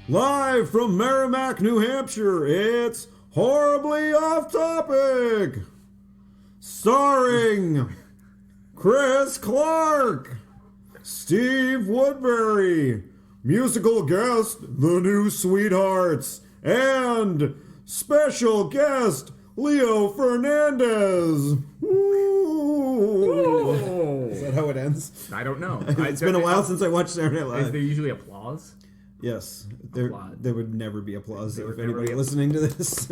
Live from Merrimack, New Hampshire, it's Horribly Off Topic! Starring Chris Clark, Steve Woodbury, musical guest, the New Sweethearts, and special guest, Leo Fernandez. Ooh. Is that how it ends? I don't know. It's been a while since I watched Saturday Night Live. Is there usually applause? Yes. There would never be applause if never anybody be listening to this.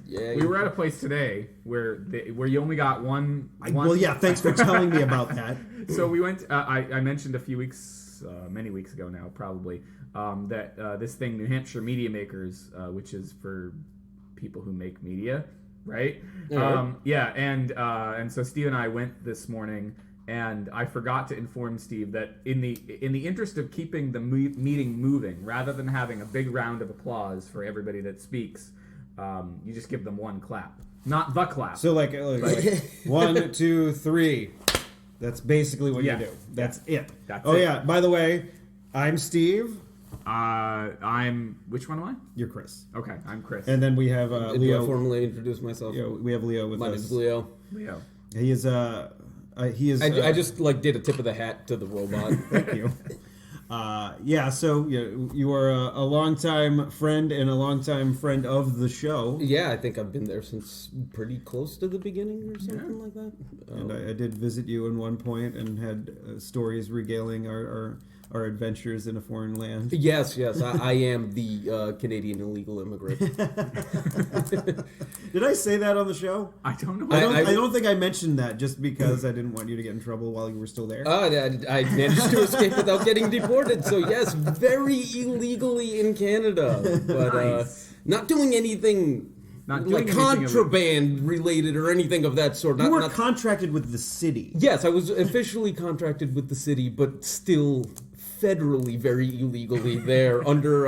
Yeah, We were at a place today where you only got one. Well, yeah, thanks for telling me about that. So we went. I mentioned many weeks ago now, probably, that this thing, New Hampshire Media Makers, which is for people who make media, right? Yeah. And so Steve and I went this morning, and I forgot to inform Steve that in the interest of keeping the meeting moving, rather than having a big round of applause for everybody that speaks, you just give them one clap, not the clap. So like 1, 2, 3. That's basically what you do. That's it. That's it. Yeah. By the way, I'm Steve. Which one am I? You're Chris. Okay, I'm Chris. And then we have Did Leo. I formally introduce myself? We have Leo with us. My name's Leo. Leo. He is I just did a tip of the hat to the robot. Thank you. So you are a longtime friend and a longtime friend of the show. Yeah, I think I've been there since pretty close to the beginning or something like that. And I did visit you in one point and had stories regaling our adventures in a foreign land. Yes, I am the Canadian illegal immigrant. Did I say that on the show? I don't know. I don't think I mentioned that just because I didn't want you to get in trouble while you were still there. I managed to escape without getting deported, so yes, very illegally in Canada, but Nice. not doing anything like contraband related or anything of that sort. You were contracted with the city. Yes, I was officially contracted with the city, but still federally very illegally there under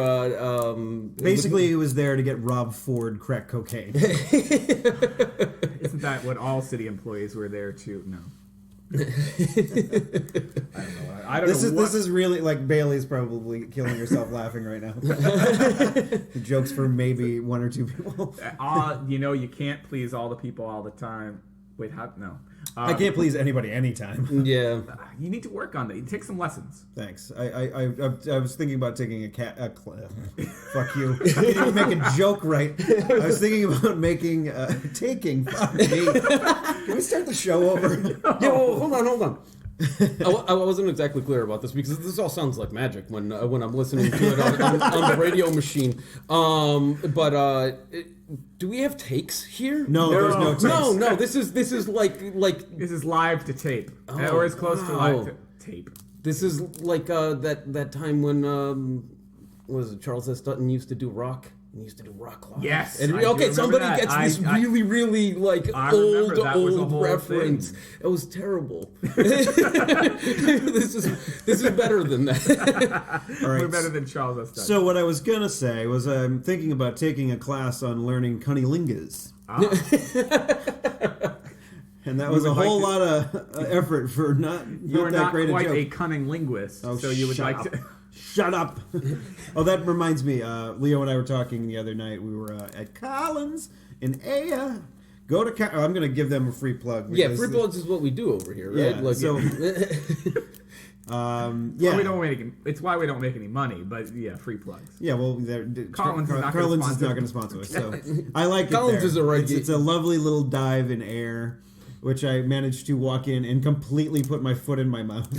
Basically, he was there to get Rob Ford crack cocaine. Isn't that what all city employees were there to? No. I don't know. This is really like Bailey's probably killing herself laughing right now. The joke's for maybe 1 or 2 people. You can't please all the people all the time. Wait, how? No. I can't please anybody anytime. Yeah. You need to work on that. You take some lessons. Thanks. I was thinking about taking fuck you. I didn't even make a joke right. I was thinking about taking. Fuck me. Can we start the show over? Yeah, well, hold on. I wasn't exactly clear about this because this all sounds like magic when I'm listening to it on the radio machine. Do we have takes here? No, there's no takes. No. This is like This is live to tape, or as close to live to tape. This is like that time when was it Charles S. Dutton used to do rock. He used to do rock live. Yes. And somebody that. gets this really like old reference. Thing. It was terrible. This is better than that. All right. We're better than Charles S. Dutton. So what I was gonna say was I'm thinking about taking a class on learning cunnilingus. And that was a whole lot of effort for not that great a joke. You are not quite a cunning linguist, so you would like to... Shut up. Oh, that reminds me. Leo and I were talking the other night. We were at Collins in Aya. Go to I'm going to give them a free plug. Yeah, free plugs is what we do over here, right? Yeah, like, so... Well, we don't it's why we don't make any money, but yeah, free plugs. Yeah, well, Collins is not going to sponsor us. So I like Collins it there. It's a lovely little dive in air, which I managed to walk in and completely put my foot in my mouth.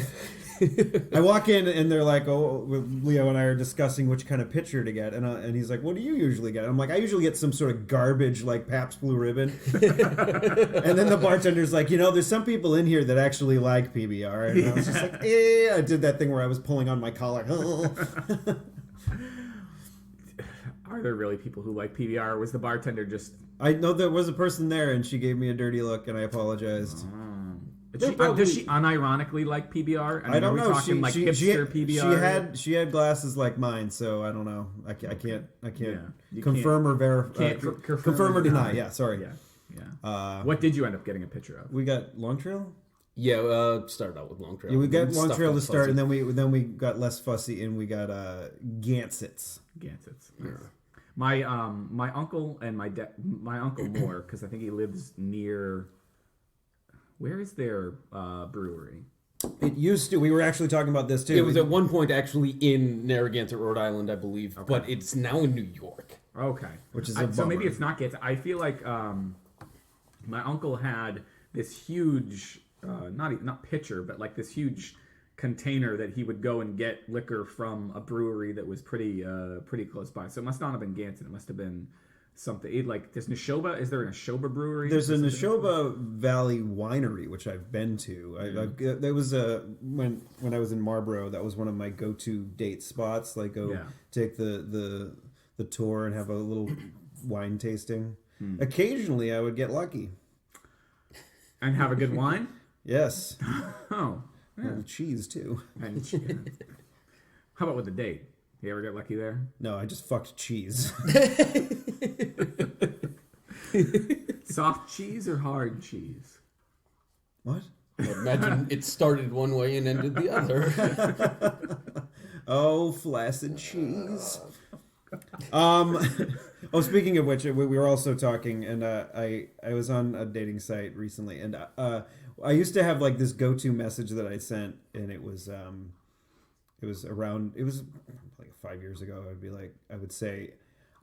I walk in and they're like, "Oh, Leo and I are discussing which kind of pitcher to get," and he's like, "What do you usually get?" I'm like, "I usually get some sort of garbage like Pabst Blue Ribbon." And then the bartender's like, "There's some people in here that actually like PBR," and I was just like, I did that thing where I was pulling on my collar. Are there really people who like PBR, or was the bartender just... I know there was a person there, and she gave me a dirty look, and I apologized. Does she unironically like PBR? I don't know. Talking hipster PBR? She had glasses like mine, so I don't know. I can't confirm or verify. Confirm or deny. Yeah, sorry. Yeah. What did you end up getting a picture of? We got Long Trail. Yeah, started out with Long Trail. Yeah, we got Stuff Long Trail to got start, fuzzy. and then we got less fussy, and we got Gansets. Gansets. Nice. My uncle and my uncle more, because I think he lives near. Where is their brewery? It used to. We were actually talking about this too. It was at one point actually in Narragansett, Rhode Island, I believe, but it's now in New York. Okay, which is so maybe it's not Gansett. I feel like my uncle had this huge, not pitcher, but like this huge container that he would go and get liquor from a brewery that was pretty close by. So it must not have been Gansett. It must have been something like there's Neshoba. Is there a Neshoba brewery? There's a Neshoba Valley Winery, which I've been to. There was when I was in Marlborough. That was one of my go-to date spots. Like take the tour and have a little wine tasting. Occasionally, I would get lucky and have a good wine. Yes. Oh, yeah. And cheese too. And how about with the date? You ever get lucky there? No, I just fucked cheese. Soft cheese or hard cheese? What? Imagine it started one way and ended the other. Oh, flaccid cheese. Oh, speaking of which, we were also talking, and I was on a dating site recently, and I used to have like this go-to message that I sent, and it was like 5 years ago. I would say,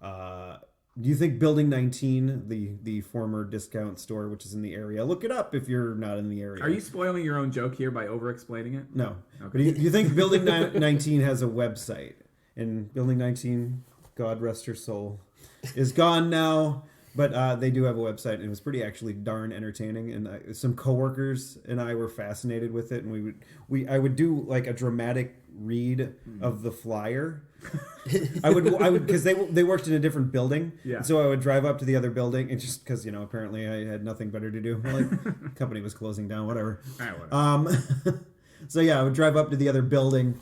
do you think Building 19, the former discount store, which is in the area, look it up if you're not in the area. Are you spoiling your own joke here by over-explaining it? No. Okay. But do you think Building 19 has a website? And Building 19, God rest her soul, is gone now. But they do have a website, and it was pretty actually darn entertaining. And some coworkers and I were fascinated with it, and I would do like a dramatic read of the flyer. I would because they worked in a different building, and so I would drive up to the other building, and just because apparently I had nothing better to do. Like company was closing down, whatever. So yeah, I would drive up to the other building.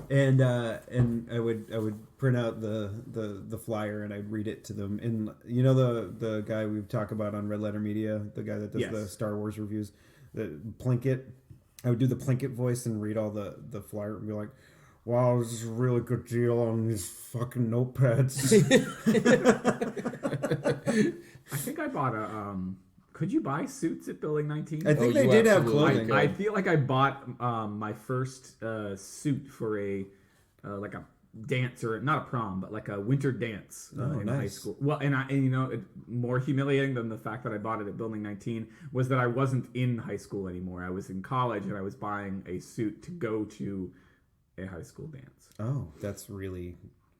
And I would print out the flyer and I'd read it to them. And the guy we talk about on Red Letter Media, the guy that does the Star Wars reviews, the Plinkett. I would do the Plinkett voice and read all the flyer and be like, "Wow, this is a really good deal on these fucking notepads." I think I bought a. Could you buy suits at Building 19? I think they did have clothing. I feel like I bought my first suit for a dance, or not a prom, but like a winter dance in high school. Well, and more humiliating than the fact that I bought it at Building 19 was that I wasn't in high school anymore. I was in college and I was buying a suit to go to a high school dance. Oh, that's really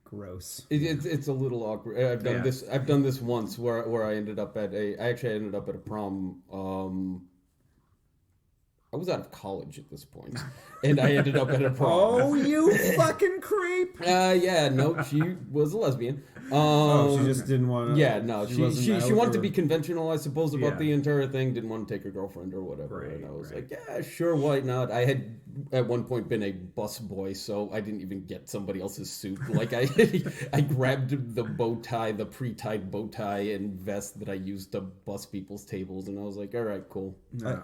gross. It's a little awkward. I've done this. I've done this once where I ended up at a prom. I was out of college at this point, and I ended up at a prom. Oh, you fucking creep! Yeah, no, she was a lesbian. She just didn't want to. Yeah, no, she wanted to be conventional, I suppose, about the entire thing. Didn't want to take a girlfriend or whatever. Right, and I was like, yeah, sure, why not? I had at one point been a bus boy, so I didn't even get somebody else's suit. Like I grabbed the bow tie, the pre-tied bow tie and vest that I used to bus people's tables, and I was like, all right, cool.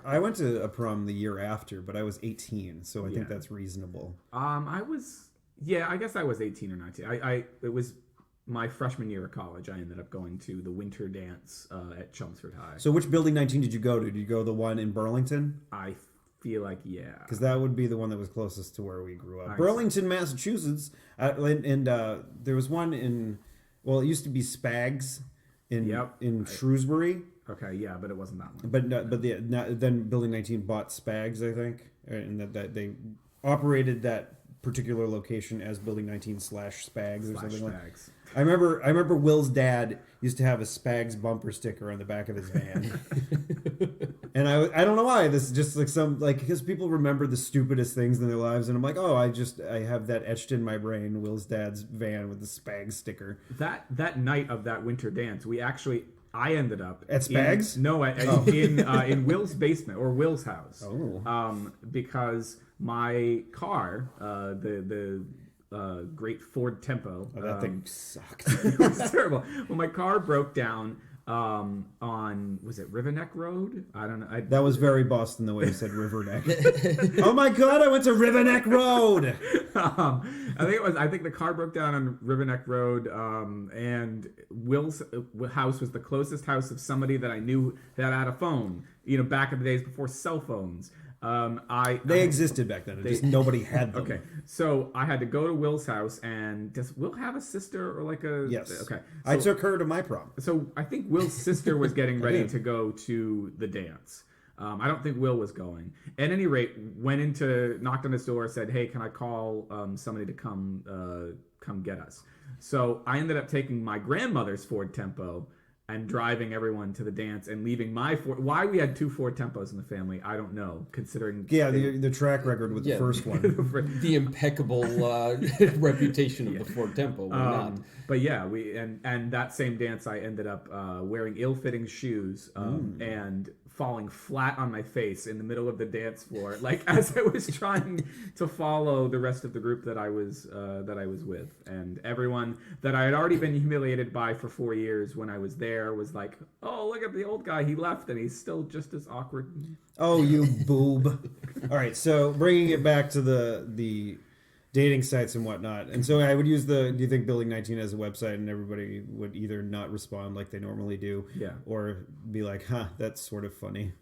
I went to a prom the year after, but I was 18, so I think that's reasonable. I guess I was 18 or 19. It was my freshman year of college. I ended up going to the winter dance at Chelmsford High. So which Building 19 did you go to? Did you go to the one in Burlington? I feel like because that would be the one that was closest to where we grew up. Burlington, Massachusetts, and there was one in. Well, it used to be Spags in Shrewsbury. Okay, yeah, but it wasn't that one. But then Building 19 bought Spags, I think, and that they operated that particular location as Building 19 / Spags or something like that. I remember Will's dad used to have a Spags bumper sticker on the back of his van. And I don't know why. This is just because people remember the stupidest things in their lives, and I'm like, oh, I have that etched in my brain. Will's dad's van with the Spags sticker. That night of that winter dance, I ended up at Spags. In Will's basement or Will's house. Oh. Because my car, the great Ford Tempo. That thing sucked. It was terrible. Well, my car broke down on, was it Riverneck Road? I don't know. That was very Boston the way you said Riverneck. Oh my God, I went to Riverneck Road. I think the car broke down on Riverneck Road, and Will's house was the closest house of somebody that I knew that had a phone. Back in the days before cell phones. They existed back then. Just nobody had them. Okay, so I had to go to Will's house, and does Will have a sister or like a? Yes. Okay. I took her to my prom. So I think Will's sister was getting ready to go to the dance. I don't think Will was going. At any rate, knocked on his door, said, "Hey, can I call somebody to come get us?" So I ended up taking my grandmother's Ford Tempo and driving everyone to the dance and leaving my Ford. Why we had 2 Ford Tempos in the family, I don't know, considering... Yeah, the track record with the first one. The impeccable reputation of the Ford Tempo. Why not? But yeah, and that same dance I ended up wearing ill-fitting shoes and falling flat on my face in the middle of the dance floor, like as I was trying to follow the rest of the group that I was with, and everyone that I had already been humiliated by for 4 years when I was there was like, "Oh, look at the old guy, he left, and he's still just as awkward." Oh, you boob! All right, so bringing it back to the dating sites and whatnot, and so I would use do you think Building 19 as a website, and everybody would either not respond like they normally do, or be like, "Huh, that's sort of funny."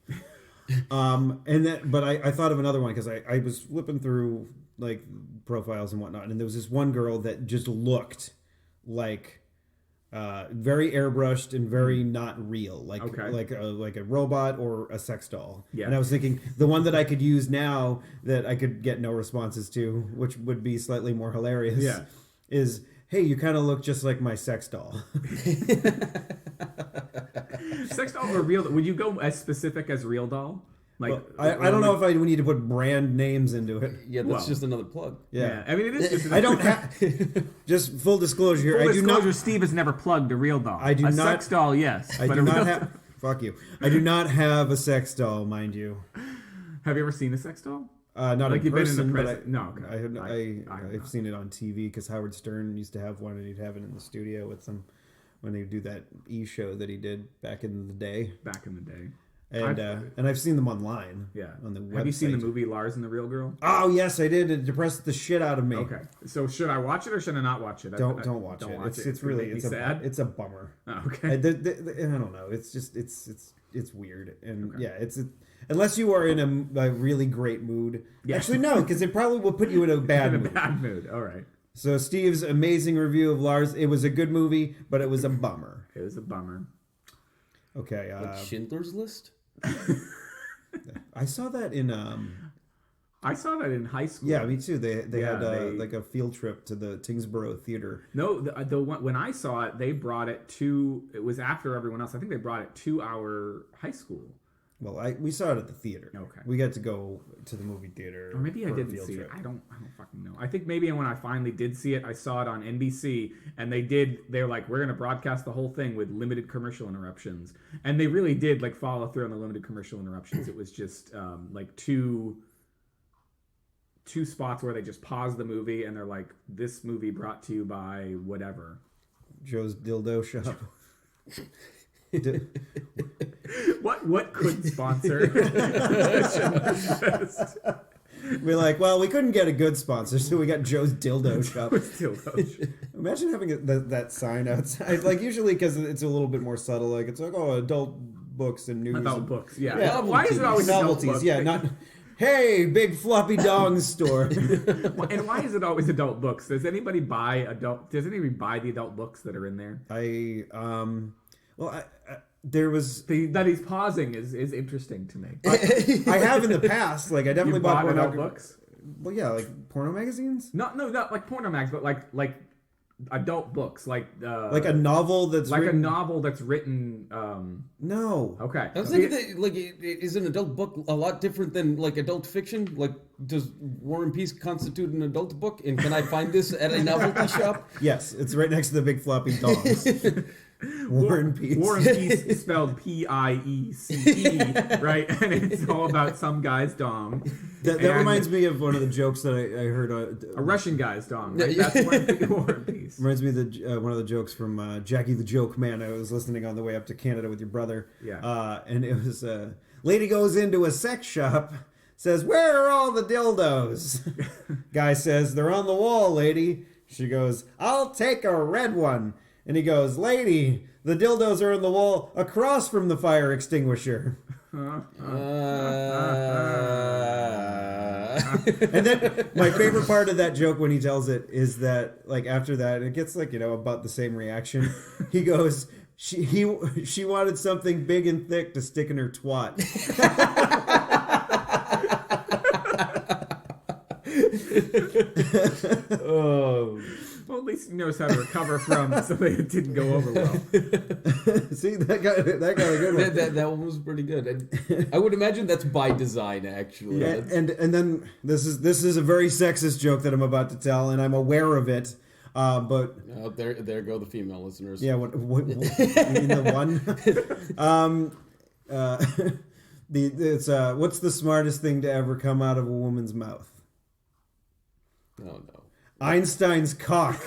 But I thought of another one because I was flipping through like profiles and whatnot, and there was this one girl that just looked like very airbrushed and very not real, like a robot or a sex doll. Yeah. And I was thinking the one that I could use now that I could get no responses to, which would be slightly more hilarious, is, "Hey, you kind of look just like my sex doll." Sex doll or real? Would you go as specific as real doll? Like, well, I don't know if we need to put brand names into it. Yeah, that's just another plug. Yeah. I mean, it is just... I don't have... Just full disclosure here. Full disclosure, Steve has never plugged a real doll. I do not... sex doll, yes. I do not have... Fuck you. I do not have a sex doll, mind you. Have you ever seen a sex doll? Not like in person, but no. Okay. I've seen it on TV because Howard Stern used to have one, and he'd have it in the studio with some when they would do that show that he did back in the day. And I've seen them online. Yeah. On the website. Have you seen the movie Lars and the Real Girl? Oh yes, I did. It depressed the shit out of me. Okay. So should I watch it or should I not watch it? Don't watch it. It's really sad. It's a bummer. Oh, okay. I don't know. It's just it's weird, and unless you are in a really great mood. Yeah. Actually, no, because it probably will put you in a bad mood. Bad mood. All right. So Steve's amazing review of Lars. It was a good movie, but it was a bummer. It was a bummer. Okay. Like Schindler's List. I saw that in high school. Yeah, me too. They had like a field trip to the Tingsboro Theater. No, the one, when I saw it, they brought it to. It was after everyone else. I think they brought it to our high school. Well, we saw it at the theater. Okay. We got to go to the movie theater. Or maybe I didn't see it. I don't fucking know. I think maybe when I finally did see it, I saw it on NBC, and they're like, we're gonna broadcast the whole thing with limited commercial interruptions, and they really did like follow through on the limited commercial interruptions. It was just like two spots where they just pause the movie and they're like, this movie brought to you by whatever. Joe's Dildo Shop. What could sponsor? We're like, well, we couldn't get a good sponsor, so we got Joe's Dildo Shop. Imagine having that sign outside. Like usually because it's a little bit more subtle. Like it's like, oh, adult books and news. Adult books, yeah. Why is it always novelties? Adult books? Yeah, not. Hey, big floppy dong store. And why is it always adult books? Does anybody buy the adult books that are in there? There was that he's pausing is interesting to me. I have in the past. Like I definitely bought adult books. Well, yeah, like porno magazines. No, not like porno mags, but like adult books, like a novel that's a novel that's written. No. Okay. I was thinking that, is an adult book a lot different than like adult fiction? Like, does War and Peace constitute an adult book? And can I find this at a novelty shop? Yes, it's right next to the big floppy dongs. War and Peace. War and Peace spelled Piece, right? And it's all about some guy's dong. That reminds me of one of the jokes that I heard. A Russian guy's dong, right? That's War and Peace. Reminds me of one of the jokes from Jackie the Joke Man. I was listening on the way up to Canada with your brother. Yeah. And it was, lady goes into a sex shop, says, "Where are all the dildos?" Guy says, "They're on the wall, lady." She goes, "I'll take a red one." And he goes, "Lady, the dildos are on the wall across from the fire extinguisher." And then my favorite part of that joke when he tells it is that, like, after that, it gets, like, about the same reaction. He goes, she wanted something big and thick to stick in her twat. Oh. Well, at least he knows how to recover from something that didn't go over well. See, that got a good one. That one was pretty good. And I would imagine that's by design, actually. Yeah, and then this is a very sexist joke that I'm about to tell, and I'm aware of it. But there go the female listeners. yeah, what in the one? What's the smartest thing to ever come out of a woman's mouth? Oh no. Einstein's cock.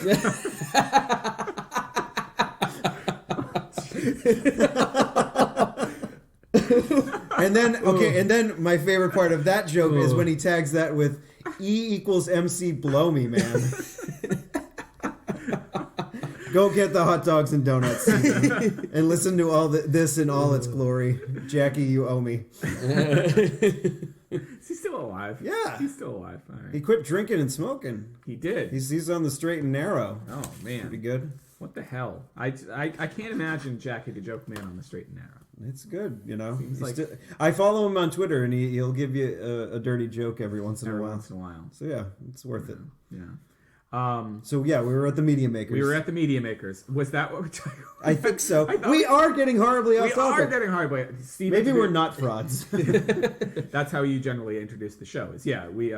And then my favorite part of that joke is when he tags that with E equals MC blow me, man. Go get the hot dogs and donuts and listen to all this in all its glory. Jackie, you owe me. Is he still alive? Yeah. He's still alive. All right. He quit drinking and smoking. He did. He's on the straight and narrow. Oh, man. Pretty good. What the hell? I can't imagine Jackie the Joke Man on the straight and narrow. It's good, Seems like- I follow him on Twitter, and he'll give you a dirty joke every once in a while. So yeah, it's worth it. Yeah. So yeah, we were at the Media Makers. We were at the Media Makers. Was that what we're talking about? I think so. We are getting horribly off topic. We are getting horribly. Steve, Maybe we're not frauds. That's how you generally introduce the show. Is we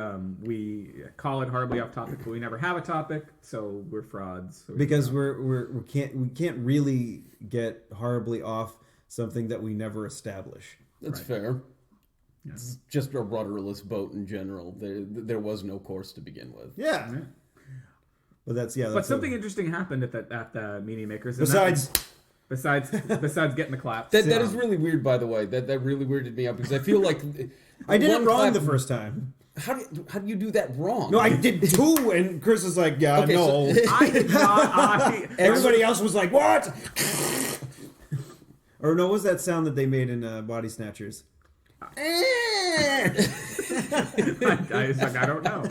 call it horribly off topic, but we never have a topic, so we're frauds. So because we can't really get horribly off something that we never establish. That's Right. fair. Yeah. It's just a rudderless boat in general. There was no course to begin with. Yeah. Yeah. But But something interesting happened at the Media Makers. and Besides besides getting the claps. That is really weird, by the way. That really weirded me out because I feel like I did it one wrong clap- the first time. How do you do that wrong? No, I did two, and Chris is like, "Yeah, Okay, no." so- I did not. Everybody else was like, "What?" Or no, what was that sound that they made in Body Snatchers? I was like, I don't know.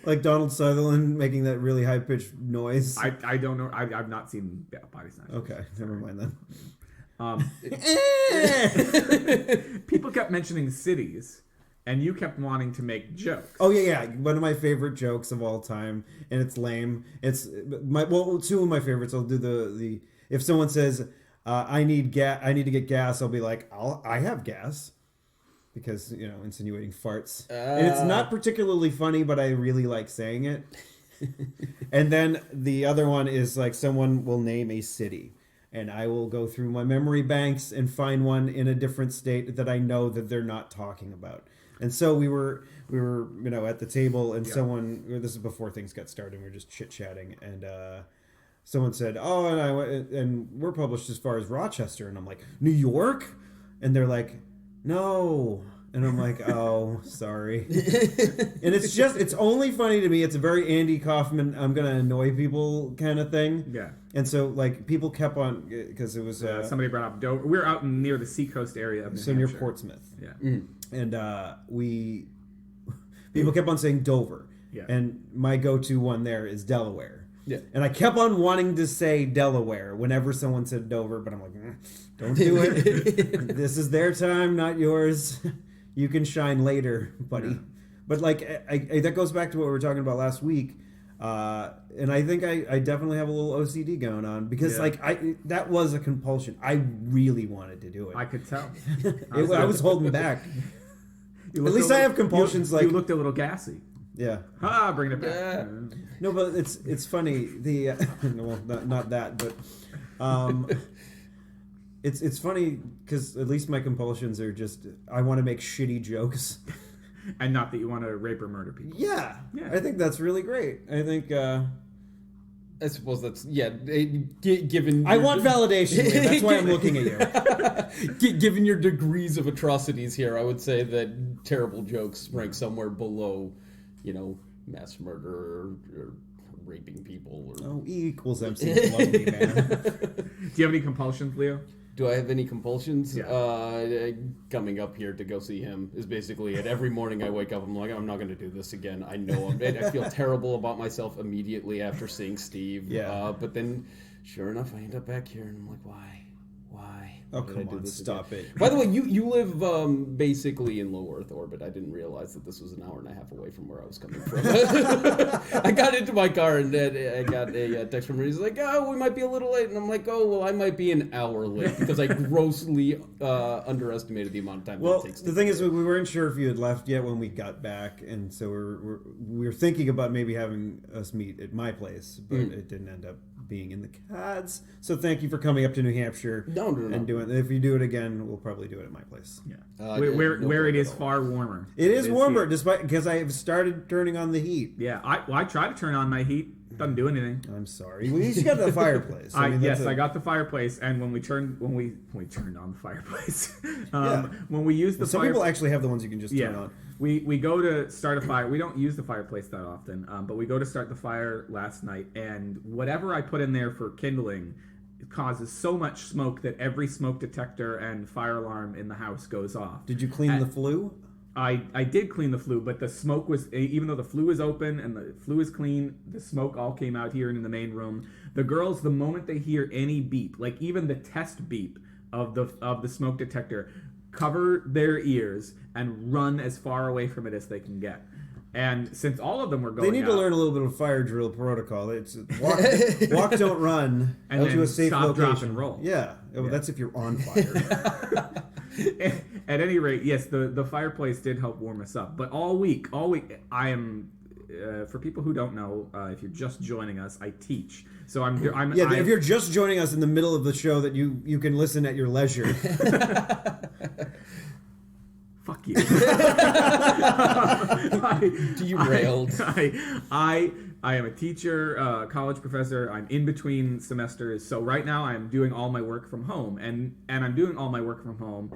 Like Donald Sutherland making that really high pitched noise. I don't know. I've not seen Body Snatchers. Okay, never mind then. People kept mentioning cities, and you kept wanting to make jokes. Oh yeah. One of my favorite jokes of all time, and it's lame. It's two of my favorites. I'll do the if someone says, I need to get gas, I'll be like, I have gas. Because, insinuating farts. And it's not particularly funny, but I really like saying it. And then the other one is like someone will name a city. And I will go through my memory banks and find one in a different state that I know that they're not talking about. And so we were at the table, and someone, this is before things got started, we were just chit-chatting, and someone said, "Oh, and we're published as far as Rochester." And I'm like, "New York?" And they're like, "No." And I'm like, "Oh, sorry." And it's only funny to me. It's a very Andy Kaufman, I'm going to annoy people kind of thing. Yeah. And so, like, people kept on, because it was... somebody brought up Dover. We're out near the seacoast area of New so near Hampshire. Portsmouth. Yeah. And people kept on saying Dover. Yeah. And my go-to one there is Delaware. Yeah. And I kept on wanting to say Delaware whenever someone said Dover, but I'm like, don't do it. This is their time, not yours. You can shine later, buddy. Yeah. But like, I that goes back to what we were talking about last week. And I think I definitely have a little OCD going on because that was a compulsion. I really wanted to do it. I could tell. I was holding back. At least I have compulsions. You looked a little gassy. Yeah. Bringing it back. Yeah. No, but it's funny. The well, not that, but it's funny because at least my compulsions are just I want to make shitty jokes. And not that you want to rape or murder people. Yeah, Yeah. I think that's really great. I think I suppose that's given. I want validation. Leah. That's why I'm looking at you. Given your degrees of atrocities here, I would say that terrible jokes rank somewhere below, mass murder or raping people. Or... Oh, E equals MC. Love me, man. Do you have any compulsions, Leo? Do I have any compulsions? Yeah. Coming up here to go see him is basically it. Every morning I wake up, I'm like, I'm not going to do this again. I know I feel terrible about myself immediately after seeing Steve. Yeah. But then, sure enough, I end up back here, and I'm like, why? Oh, Why did I come do on, this stop again? it. By the way, you live basically in low Earth orbit. I didn't realize that this was an hour and a half away from where I was coming from. I got into my car and I got a text from him. He's like, "Oh, we might be a little late," and I'm like, "Oh, well, I might be an hour late because I grossly underestimated the amount of time Well, that it takes." the thing is, we weren't sure if you had left yet when we got back, and so we were thinking about maybe having us meet at my place, but it didn't end up being in the cards. So thank you for coming up to New Hampshire. No. And doing. If you do it again, we'll probably do it at my place. Yeah. Where it is far warmer. It is warmer, here. because I have started turning on the heat. Yeah, I try to turn on my heat. Doesn't do anything. I'm sorry. We each got the fireplace. I got the fireplace, and when we turned on the fireplace, when we used the some people actually have the ones you can just turn on. We go to start a fire. We don't use the fireplace that often, but we go to start the fire last night, and whatever I put in there for kindling causes so much smoke that every smoke detector and fire alarm in the house goes off. Did you clean the flue? I did clean the flue, but the smoke was, even though the flue is open and the flue is clean, the smoke all came out here in the main room. The girls, the moment they hear any beep, like even the test beep of the smoke detector, cover their ears and run as far away from it as they can get. And since all of them were going They need to learn a little bit of fire drill protocol. It's walk don't run, and then to a safe stop, location. drop, and roll. Yeah. Well, that's if you're on fire. At any rate, yes, the fireplace did help warm us up. But all week, I am. For people who don't know, if you're just joining us, I teach. So I'm if you're just joining us in the middle of the show, that you can listen at your leisure. Fuck you. Derailed. I am a teacher, college professor. I'm in between semesters. So right now I'm doing all my work from home. And I'm doing all my work from home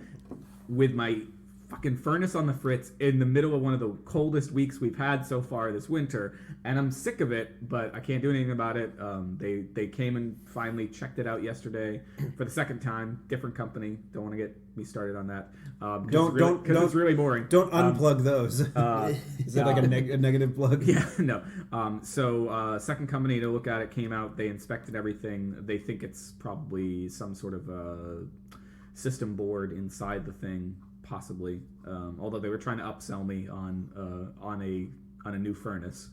with my fucking furnace on the fritz in the middle of one of the coldest weeks we've had so far this winter. And I'm sick of it, but I can't do anything about it. They came and finally checked it out yesterday for the second time. Different company. Don't want to get me started on that. Because it's really boring. Don't unplug those. Is that like a negative plug? Yeah, no. Second company to look at it came out. They inspected everything. They think it's probably some sort of system board inside the thing, possibly. Although they were trying to upsell me on a new furnace.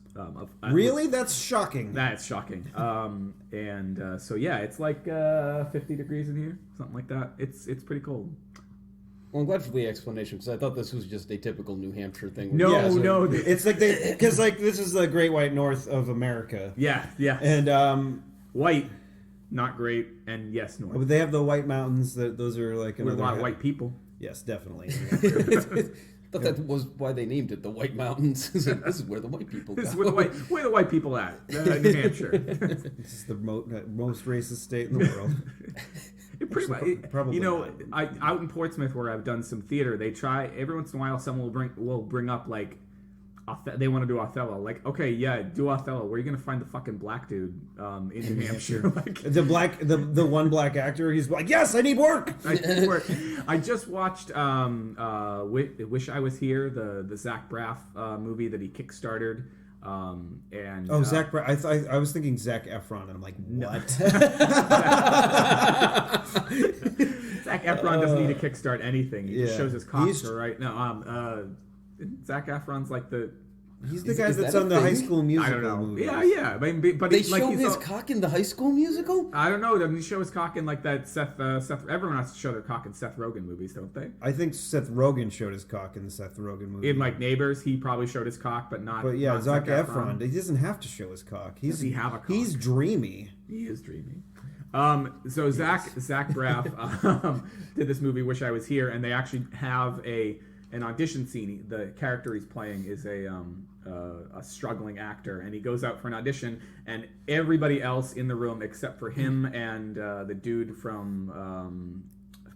Really? That's shocking. That's shocking. So yeah, it's like 50 degrees in here, something like that. It's pretty cold. Well, I'm glad for the explanation because I thought this was just a typical New Hampshire thing. No. It's like because this is the Great White North of America. Yeah. And white, not great, and yes, north. But they have the White Mountains. Those are like with a lot of white people. Yes, definitely. But that was why they named it the White Mountains. This is where the white people go. This is where the white people at, New Hampshire. This is the most racist state in the world. Pretty much, probably out in Portsmouth where I've done some theater, they try every once in a while. Someone will bring up like they want to do Othello. Like, okay, yeah, do Othello. Where are you gonna find the fucking black dude in New Hampshire? Like, the one black actor. He's like, yes, I need work. I just watched Wish I Was Here, the Zach Braff movie that he kickstarted. Zach Braff. I was thinking Zac Efron, and I'm like, what? Zac Efron doesn't need to kickstart anything. He just shows his cocker right now. Zac Efron's like the He's the guy is that's that a on the High thing? School Musical I don't know. movies. Yeah. I mean, but They he's like show he's his all- cock in the High School Musical? I don't know. Doesn't he show his cock in like that Seth? Everyone has to show their cock in Seth Rogen movies, don't they? I think Seth Rogen showed his cock in the Seth Rogen movie. In like Neighbors, he probably showed his cock, but not. But yeah, not Zac Zac Efron, he doesn't have to show his cock. Does he have a cock? He's dreamy. He is dreamy. So Zach Braff did this movie, Wish I Was Here, and they actually have an audition scene. The character he's playing is a struggling actor, and he goes out for an audition, and everybody else in the room except for him and the dude from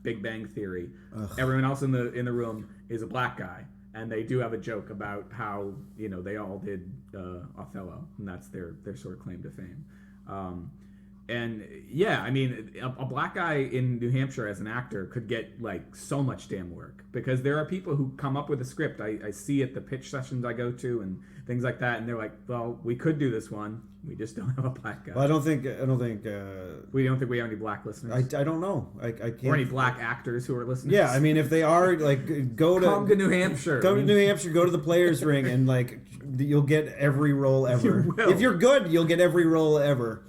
Big Bang Theory, everyone else in the room is a black guy, and they do have a joke about how they all did Othello, and that's their sort of claim to fame. And yeah, I mean, a black guy in New Hampshire as an actor could get like so much damn work, because there are people who come up with a script. I see at the pitch sessions I go to and things like that, and they're like, "Well, we could do this one. We just don't have a black guy." Well, I don't think. We don't think we have any black listeners. I don't know. I can't. Or any black actors who are listening. Yeah, I mean, if they are, like, go to Come to New Hampshire. Go to New Hampshire. Go to the Players Ring, and like, you'll get every role ever. You will. If you're good, you'll get every role ever.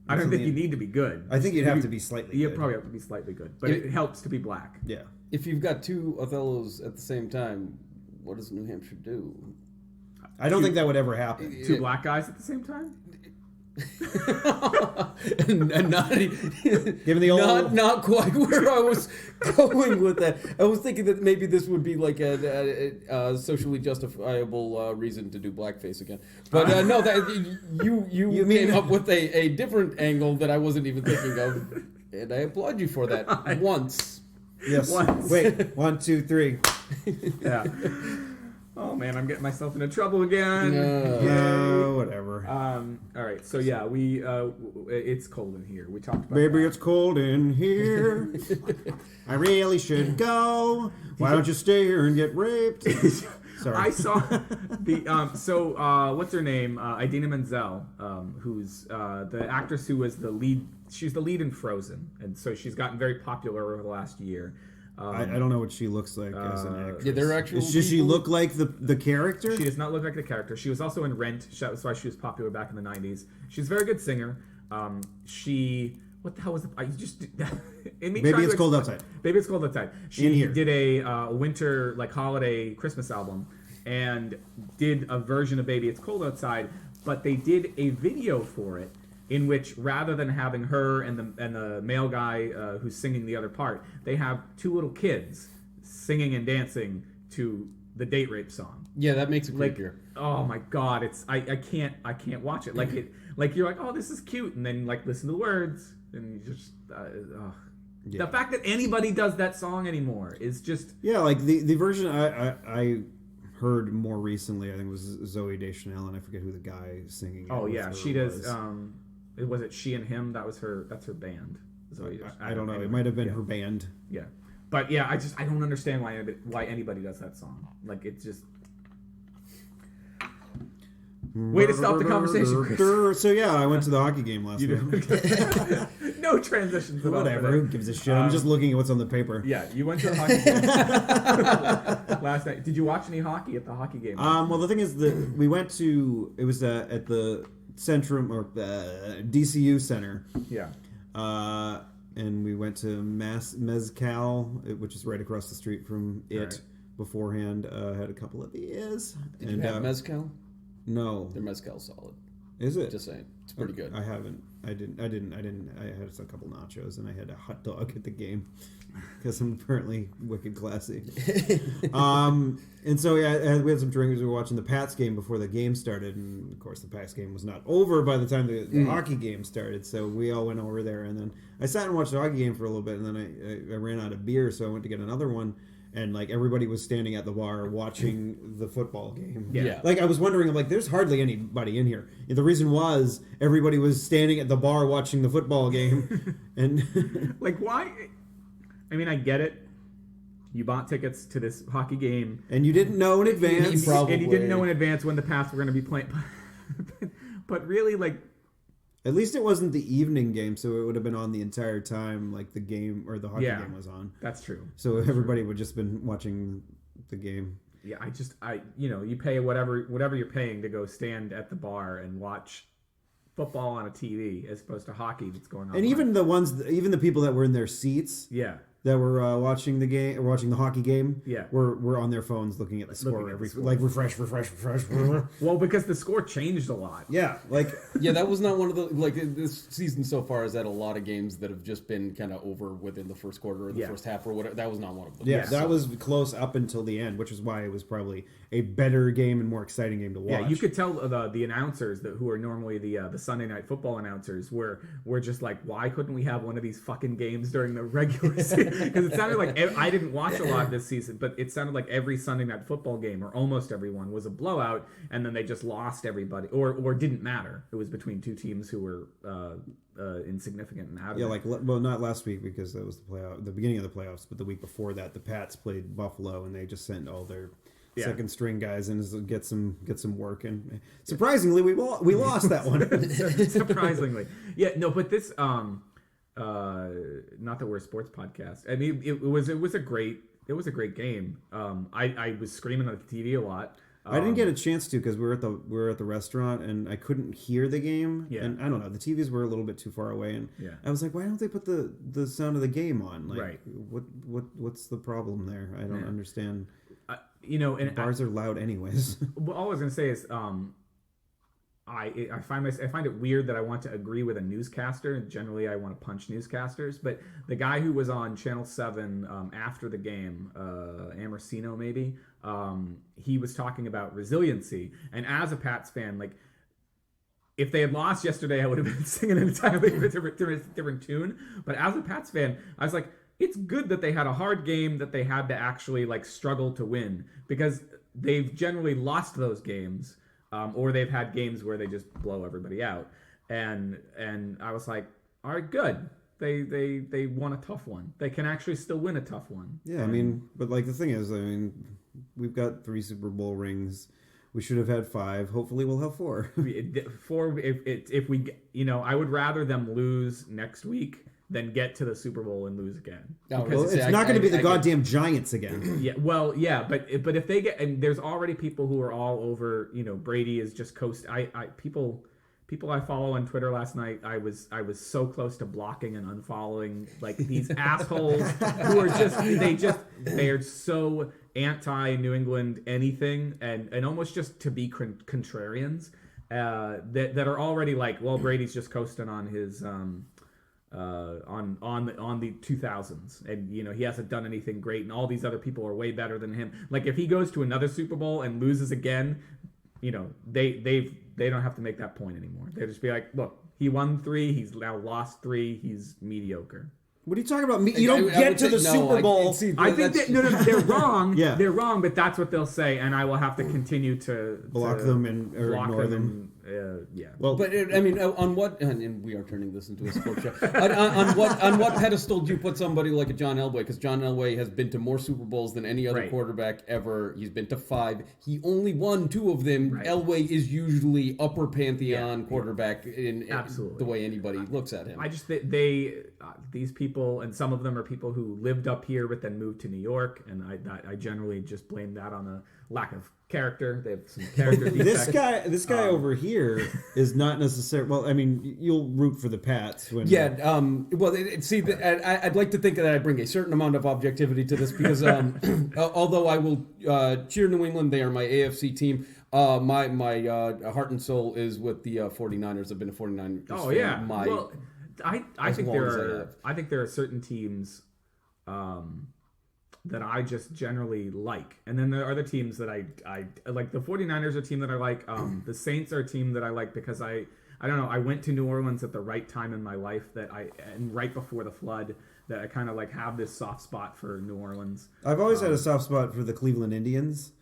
I don't think you need to be good. I think you'd have to be slightly. You good. probably have to be slightly good, but it helps to be black. Yeah. If you've got two Othellos at the same time, what does New Hampshire do? I don't think that would ever happen. Two black guys at the same time? and not, Given the old, not quite where I was going with that. I was thinking that maybe this would be like a socially justifiable reason to do blackface again. But no, that you came up with a different angle that I wasn't even thinking of, and I applaud you for that. Once. yes. Once. Wait, 1, 2, 3. Yeah. Oh man, I'm getting myself into trouble again. Yeah, whatever. All right, so yeah, we it's cold in here. We talked about Baby, that. it's cold in here. I really should go. Why don't you stay here and get raped? Sorry. I saw the what's her name? Idina Menzel, who's the actress who was the lead. She's the lead in Frozen, and so she's gotten very popular over the last year. I don't know what she looks like as an actress. Yeah, they're actual Does she look like the character? She does not look like the character. She was also in Rent. That's why she was popular back in the 90s. She's a very good singer. What the hell was the... I just... Baby, It's Cold Outside. Baby, It's Cold Outside. In She here. did a winter, like, holiday Christmas album and did a version of Baby, It's Cold Outside, but they did a video for it in which, rather than having her and the male guy who's singing the other part, they have two little kids singing and dancing to the date rape song. Yeah, that makes it Like, creepier. oh my god, it's I can't watch it. Like you're like, oh, this is cute, and then like listen to the words, and you just the fact that anybody does that song anymore is just Like the version I heard more recently, I think, was Zoe Deschanel, and I forget who the guy singing. oh it yeah, with her she does. was. Was it She and Him? That's her band. Zoe I don't know. anyway. It might have been her band. Yeah, but yeah, I don't understand why anybody does that song. Like it's just. Way to stop the conversation, Chris. So yeah, I went to the hockey game last You week. do. No transitions at all. Whatever. Who gives a shit? I'm just looking at what's on the paper. Yeah, you went to the hockey game last night. Did you watch any hockey at the hockey game? Well, the thing is that we went to, it was at the Centrum or DCU Center. Yeah. And we went to Mezcal, which is right across the street from it. Right. Beforehand, had a couple of beers. Did you have mezcal? No. Their mezcal's solid. Is it? Just saying, it's pretty good. I haven't. I didn't. I had a couple nachos and I had a hot dog at the game because I'm apparently wicked classy. And so yeah, we had some drinks. We were watching the Pats game before the game started, and of course the Pats game was not over by the time the hockey game started. So we all went over there, and then I sat and watched the hockey game for a little bit, and then I ran out of beer, so I went to get another one. And like everybody was standing at the bar watching the football game. Yeah. Like I was wondering, I'm like, there's hardly anybody in here. And the reason was everybody was standing at the bar watching the football game. And like why? I mean, I get it. You bought tickets to this hockey game, and you didn't know in advance. and you didn't know in advance when the Pats were going to be playing. But really, like. At least it wasn't the evening game, so it would have been on the entire time, like the game or the hockey game was on. That's true. So everybody would just been watching the game. Yeah, you pay whatever you're paying to go stand at the bar and watch football on a TV as opposed to hockey that's going on. And even the people that were in their seats, yeah, that were watching the game or watching the hockey game, yeah, were on their phones looking at the score like refresh. Well, because the score changed a lot. Yeah, like yeah, that was not one of the this season so far has had a lot of games that have just been kind of over within the first quarter or the first half or whatever. That was not one of them. Yeah, that was close up until the end, which is why it was probably a better game and more exciting game to watch. Yeah, you could tell the announcers who are normally the Sunday Night Football announcers were just like, why couldn't we have one of these fucking games during the regular season? Because it sounded like I didn't watch a lot this season, but it sounded like every Sunday Night Football game, or almost every one, was a blowout, and then they just lost everybody, or didn't matter. It was between two teams who were insignificant and out of it. Well, not last week because that was the beginning of the playoffs, but the week before that, the Pats played Buffalo, and they just sent all their second string guys in to get some work. And surprisingly, we lost that one. Surprisingly, yeah, no, but this not that we're a sports podcast. I mean, it was a great game. I was screaming at the TV a lot. I didn't get a chance to because we were at the restaurant and I couldn't hear the game. Yeah. And I don't know, the TVs were a little bit too far away, and I was like, why don't they put the sound of the game on? Like, right. What's the problem there? I don't understand. And bars are loud anyways. Well, all I was gonna say is, I find it weird that I want to agree with a newscaster. Generally, I want to punch newscasters. But the guy who was on Channel 7 after the game, Amorsino maybe, he was talking about resiliency. And as a Pats fan, like, if they had lost yesterday, I would have been singing an entirely different tune. But as a Pats fan, I was like, it's good that they had a hard game that they had to actually like struggle to win, because they've generally lost those games. Or they've had games where they just blow everybody out, and I was like, all right, good. They won a tough one. They can actually still win a tough one. Yeah, I mean, but like the thing is, I mean, we've got 3 Super Bowl rings. We should have had 5. Hopefully, we'll have 4. 4. If we, I would rather them lose next week than get to the Super Bowl and lose again. Because it's not going to be the goddamn Giants again. Yeah, well, yeah, but if they get, and there's already people who are all over, Brady is just people I follow on Twitter last night, I was so close to blocking and unfollowing like these assholes who are they are so anti New England anything and almost just to be contrarians that are already like, well, Brady's just coasting on his on the 2000s, and he hasn't done anything great, and all these other people are way better than him. Like, if he goes to another Super Bowl and loses again, they don't have to make that point anymore. They'll just be like, look, he won 3, he's now lost 3, he's mediocre. What are you talking about? You don't get to the Super Bowl. I think they're wrong. Yeah. They're wrong, but that's what they'll say, and I will have to continue to block them or ignore them. Yeah. Well, but I mean, on what? And we are turning this into a sports show. on what pedestal do you put somebody like a John Elway? Because John Elway has been to more Super Bowls than any other quarterback ever. He's been to 5. He only won 2 of them. Right. Elway is usually upper pantheon quarterback in the way anybody looks at him. I just these people, and some of them are people who lived up here but then moved to New York, and I generally just blame that on a lack of character. They have some character defects. This guy over here is not necessarily. Well, I mean, you'll root for the Pats. When I'd like to think that I bring a certain amount of objectivity to this because although I will cheer New England, they are my AFC team. My heart and soul is with the 49ers. I've been a 49ers fan. Oh yeah. Well, I think there are certain teams that I just generally like. And then there are other teams that I like. The 49ers are a team that I like. The Saints are a team that I like because I don't know, I went to New Orleans at the right time in my life and right before the flood, that I kind of like have this soft spot for New Orleans. I've always had a soft spot for the Cleveland Indians.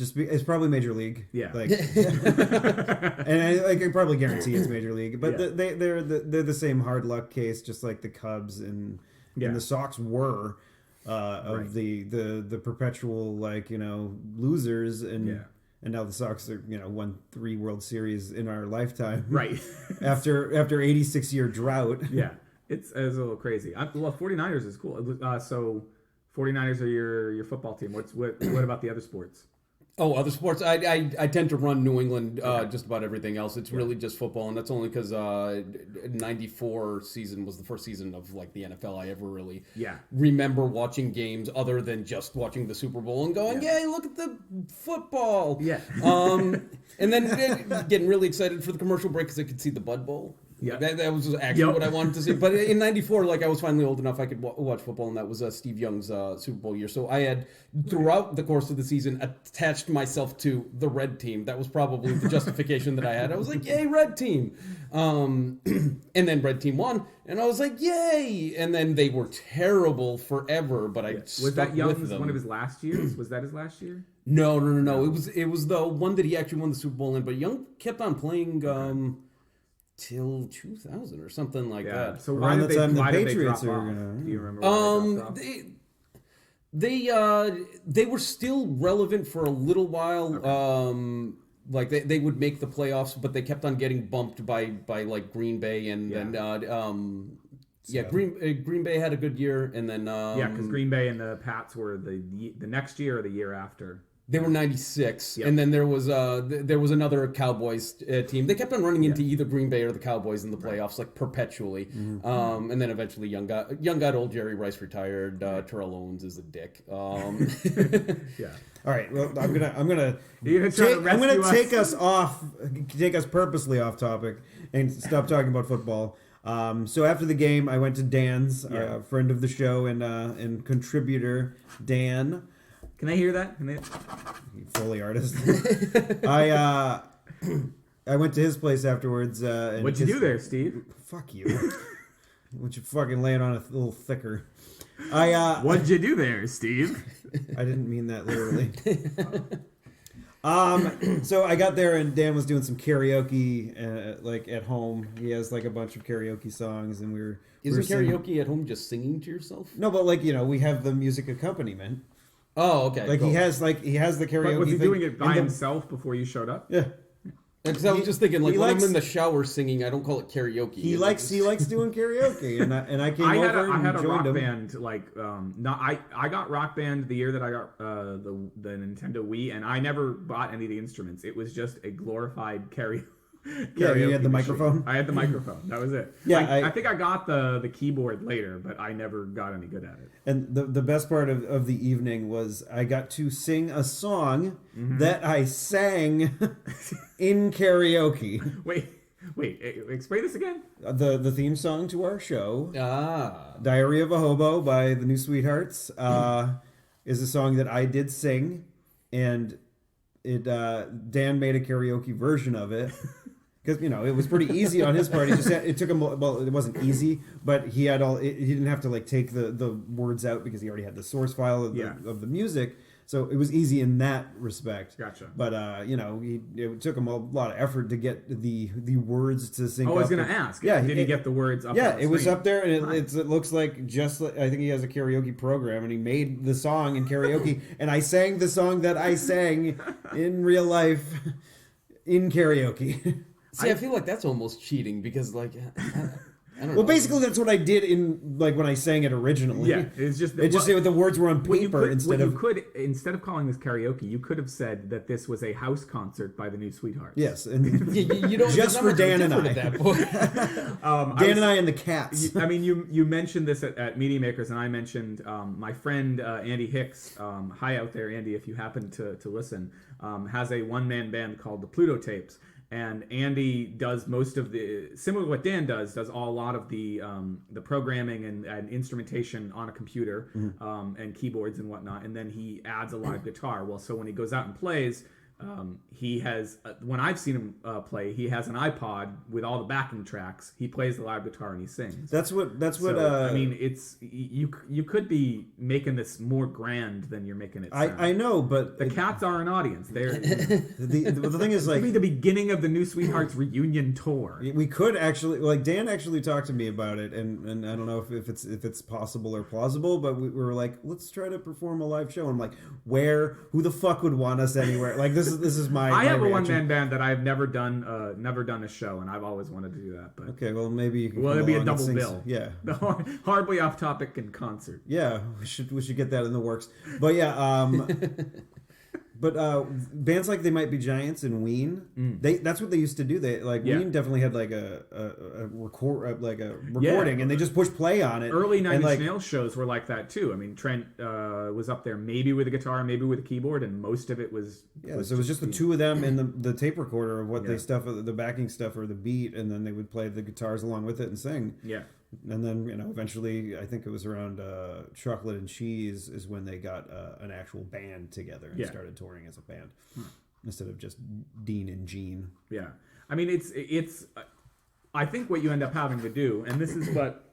It's probably Major League. Yeah. Like, and I can probably guarantee it's Major League. But they're the same hard luck case, just like the Cubs and the Sox were the perpetual losers and now the Sox are won 3 World Series in our lifetime. Right. after 86-year drought. Yeah. It's a little crazy. 49ers is cool. So 49ers are your football team. What about the other sports? Oh, other sports. I tend to run New England just about everything else. It's really just football, and that's only because '94 season was the first season of like the NFL I ever really remember watching games other than just watching the Super Bowl and going, "Yay, look at the football!" Yeah. And then getting really excited for the commercial break because I could see the Bud Bowl. Yeah, that was actually what I wanted to see. But in '94, like I was finally old enough I could watch football, and that was Steve Young's Super Bowl year. So I had, throughout the course of the season, attached myself to the red team. That was probably the justification that I had. I was like, "Yay, red team!" And then red team won, and I was like, "Yay!" And then they were terrible forever, but I stuck was that Young's with them. one of his last years? Was that his last year? No. It was the one that he actually won the Super Bowl in. But Young kept on playing. Till 2000 or something like that. So why did the they Patriots drop off? Do you remember why they dropped off? They were still relevant for a little while. Okay. Like they would make the playoffs, but they kept on getting bumped by like Green Bay and then Green Bay had a good year, and then because Green Bay and the Pats were the next year or the year after. They were 96, and then there was another Cowboys team. They kept on running into either Green Bay or the Cowboys in the playoffs, like perpetually. Mm-hmm. And then eventually, Young got old. Jerry Rice retired. Terrell Owens is a dick. Yeah. All right. Well, I'm gonna take us purposely off topic and stop talking about football. So after the game, I went to Dan's, friend of the show and contributor, Dan. Can I hear that? Foley artist. I went to his place afterwards. What'd you do there, Steve? Fuck you. Why don't you fucking lay it on a little thicker? What'd you do there, Steve? I didn't mean that literally. So I got there and Dan was doing some karaoke, like at home. He has like a bunch of karaoke songs, and we were. Isn't karaoke at home just singing to yourself? No, but we have the music accompaniment. Oh, okay. Like cool. he has the karaoke. But was he thing doing it by himself before you showed up? Yeah. Because I was just thinking, like, when I'm in the shower singing, I don't call it karaoke. He likes doing karaoke, and I came over and I had a joined rock him. band. I got Rock Band the year that I got the Nintendo Wii, and I never bought any of the instruments. It was just a glorified karaoke. Yeah, you had the microphone. I had the microphone. That was it. Yeah, I think I got the keyboard later, but I never got any good at it. And the best part of the evening was I got to sing a song that I sang in karaoke. Wait, explain this again. The theme song to our show, "Diary of a Hobo" by the New Sweethearts, is a song that I did sing, and Dan made a karaoke version of it. Because it was pretty easy on his part. It took him. Well, it wasn't easy, but he had he didn't have to take the words out because he already had the source file of the music. So it was easy in that respect. Gotcha. But it took him a lot of effort to get the words to sync. I was going to ask. Yeah, did he get the words up? Yeah, it was up there, and it looks like I think he has a karaoke program, and he made the song in karaoke, and I sang the song that I sang in real life in karaoke. See, I feel like that's almost cheating because, I don't know. Well, basically, that's what I did in when I sang it originally. Yeah, it's just the words were on paper instead of calling this karaoke, you could have said that this was a house concert by the New Sweethearts. Yes, and you don't just for Dan and I. Dan and I and the cats. I mean, you mentioned this at Media Makers, and I mentioned my friend Andy Hicks. Hi out there, Andy, if you happen to listen. Has a one-man band called the Pluto Tapes. And Andy does most of similar to what Dan does a lot of the programming and instrumentation on a computer, and keyboards and whatnot. And then he adds a live guitar. Well, so when he goes out and plays, he has when I've seen him play, he has an iPod with all the backing tracks. He plays the live guitar and he sings. That's what. I mean, it's you could be making this more grand than you're making it sound. I know, but the cats are an audience. They're the thing is, it could be the beginning of the New Sweethearts reunion tour. We could actually, Dan actually talked to me about it, and I don't know if it's possible or plausible, but we were like, let's try to perform a live show. And I'm like, who the fuck would want us anywhere? Like this is my. I have my a one-man band that I've never done a show, and I've always wanted to do that. But okay, well maybe you can it'd be a double bill. Yeah, horribly off topic and concert. Yeah, we should get that in the works. But yeah, But bands like They Might Be Giants and Ween, that's what they used to do. They Ween definitely had like a recording, and they just push play on it. Early Nine Inch Nails shows were like that too. I mean, Trent was up there maybe with a guitar, maybe with a keyboard, and most of it was so it was just the two of them and the tape recorder of what they stuff, the backing stuff or the beat, and then they would play the guitars along with it and sing. Yeah. And then, eventually, I think it was around Chocolate and Cheese is when they got an actual band together and started touring as a band instead of just Dean and Gene. Yeah. I mean, it's I think what you end up having to do, and this is what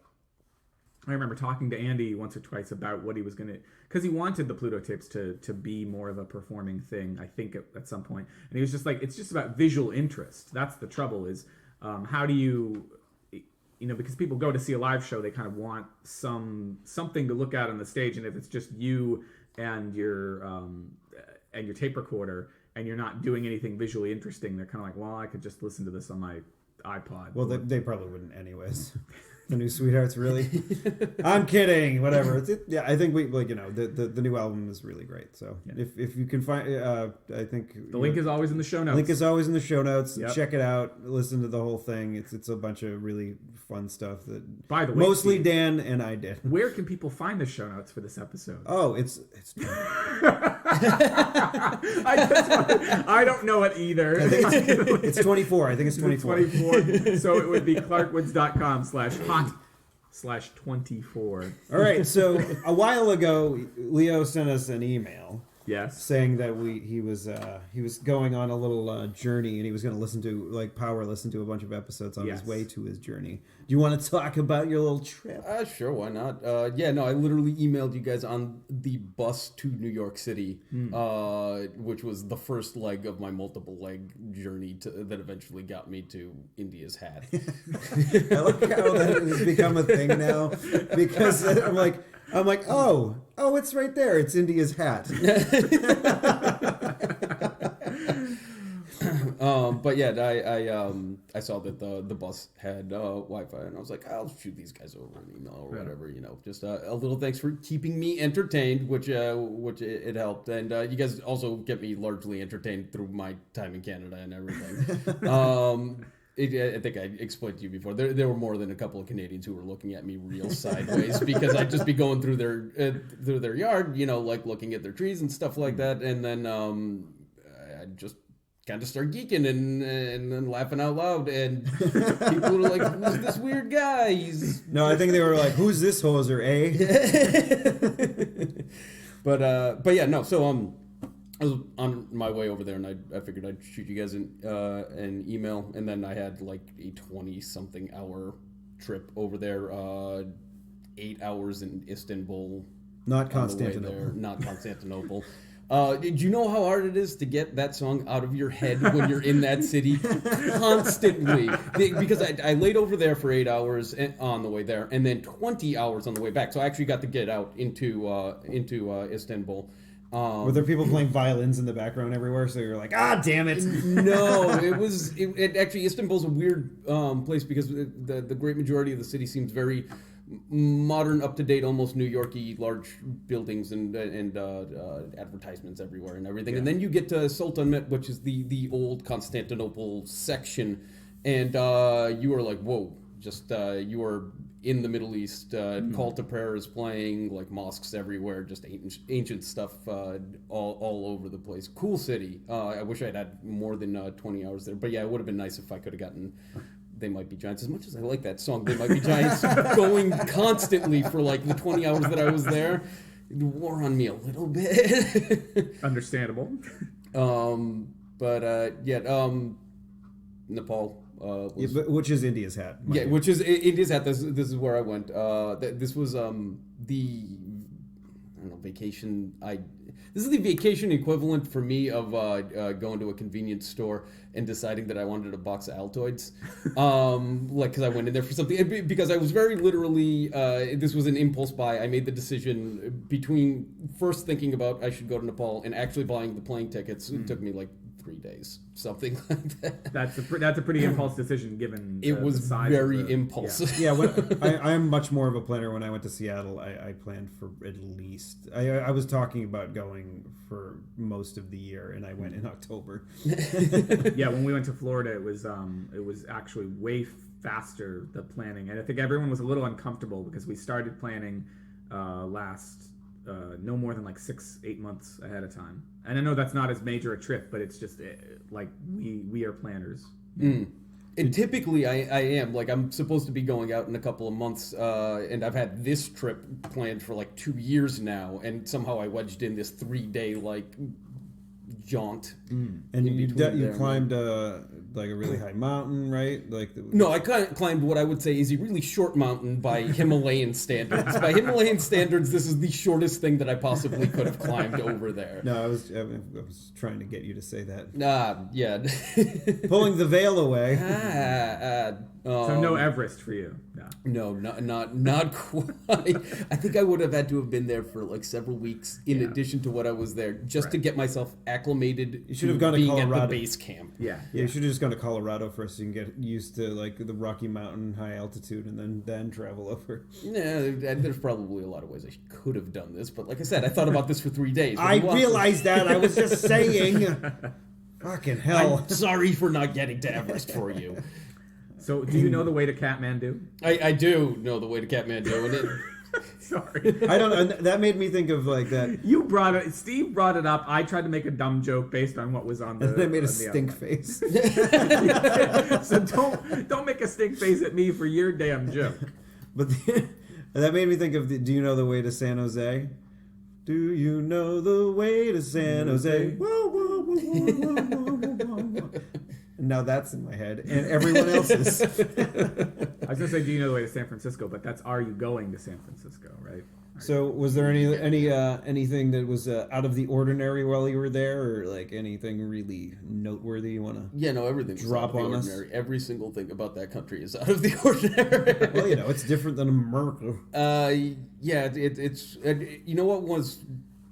I remember talking to Andy once or twice about what he was going to, because he wanted the Pluto tapes to be more of a performing thing, I think, at some point. And he was just like, it's just about visual interest. That's the trouble is, how do you... because people go to see a live show, they kind of want something to look at on the stage, and if it's just you and your tape recorder, and you're not doing anything visually interesting, they're kind of like, well, I could just listen to this on my iPod. Well, they probably wouldn't anyways. The New Sweethearts, really? I'm kidding. Whatever. I think the new album is really great. So if you can find, I think the link is always in the show notes. Link is always in the show notes. Yep. Check it out. Listen to the whole thing. It's a bunch of really fun stuff that. By the way, mostly Dan and I did. Where can people find the show notes for this episode? Oh, it's. I don't know it either. I think it's 24. I think it's 24. 24. So it would be clarkwoods.com/hot/24. All right. So a while ago, Leo sent us an email. Yes. Saying that he was going on a little journey, and he was going to listen to a bunch of episodes on his way to his journey. Do you want to talk about your little trip? Sure, why not? I literally emailed you guys on the bus to New York City, which was the first leg of my multiple leg journey that eventually got me to India's Hat. I like how that has become a thing now, because I'm like, oh, it's right there. It's India's Hat. But yeah, I saw that the bus had Wi-Fi, and I was like, I'll shoot these guys over an email or whatever, just a little thanks for keeping me entertained, which it helped, and you guys also get me largely entertained through my time in Canada and everything. I think I explained to you before. There were more than a couple of Canadians who were looking at me real sideways because I'd just be going through their yard, like looking at their trees and stuff like that, and then I'd just kind of start geeking and laughing out loud, and people were like, "Who's this weird guy?" No, I think they were like, "Who's this hoser, eh?" But yeah, no. So I was on my way over there, and I figured I'd shoot you guys an email, and then I had like a 20-something hour trip over there, 8 hours in Istanbul. Not Constantinople. Not Constantinople. Do you know how hard it is to get that song out of your head when you're in that city constantly? Because I laid over there for 8 hours on the way there, and then 20 hours on the way back. So I actually got to get out into Istanbul. Were there people playing violins in the background everywhere? So you're like, damn it! No, it actually, Istanbul's a weird place because the great majority of the city seems very modern, up to date, almost New Yorky, large buildings and advertisements everywhere and everything. Yeah. And then you get to Sultanahmet, which is the old Constantinople section, and you are like, whoa, just you are in the Middle East. Call to prayer is playing, like mosques everywhere, just ancient stuff all over the place. Cool city. I wish I'd had more than 20 hours there, but yeah, it would have been nice if I could have gotten They Might Be Giants. As much as I like that song, They Might Be Giants, going constantly for like the 20 hours that I was there, it wore on me a little bit. Understandable. Nepal. Which is India's Hat. Which is India's Hat. This is where I went. This was vacation. This is the vacation equivalent for me of going to a convenience store and deciding that I wanted a box of Altoids, because I went in there for something. Because I was very literally, this was an impulse buy. I made the decision between first thinking about I should go to Nepal and actually buying the plane tickets. It took me like 3 days, something like that. That's a pretty impulse decision given It was the size very of the, impulsive. Yeah, I'm much more of a planner. When I went to Seattle, I planned for at least. I was talking about going for most of the year, and I went in October. Yeah, when we went to Florida, it was actually way faster, the planning, and I think everyone was a little uncomfortable because we started planning no more than like 6-8 months ahead of time. And I know that's not as major a trip, but it's just like we are planners. Mm. And typically I am. Like, I'm supposed to be going out in a couple of months, and I've had this trip planned for like 2 years now, and somehow I wedged in this 3-day like jaunt. And in you between there. climbed like a really high mountain, right? No, I climbed what I would say is a really short mountain by Himalayan standards. By Himalayan standards, this is the shortest thing that I possibly could have climbed over there. No, I was trying to get you to say that. Yeah. Pulling the veil away. So no Everest for you. No, not quite. I think I would have had to have been there for like several weeks in addition to what I was there, just to get myself acclimated. You should have gone to being Colorado. at the base camp. Yeah. You should have just gone to Colorado first so you can get used to like the Rocky Mountain high altitude and then travel over. Yeah, there's probably a lot of ways I could have done this, but like I said, I thought about this for 3 days. I realized that. I was just saying. Fucking hell. I'm sorry for not getting to Everest for you. So do you know the way to Kathmandu? I do know the way to Kathmandu, and it... Sorry. I don't know. That made me think of like that. Steve brought it up. I tried to make a dumb joke based on what was on the. And I made a on the stink outline. face. So don't make a stink face at me for your damn joke. But that made me think of do you know the way to San Jose? Do you know the way to San Jose? Whoa, whoa, whoa, whoa, whoa, whoa, whoa. And now that's in my head, and everyone else's. I was gonna say, do you know the way to San Francisco? But that's are you going to San Francisco, right? So, was there anything that was out of the ordinary while you were there, or like anything really noteworthy you want to? Yeah, no, everything's drop out of the on us? ordinary. Every single thing about that country is out of the ordinary. Well, it's different than America. Yeah, it's you know what was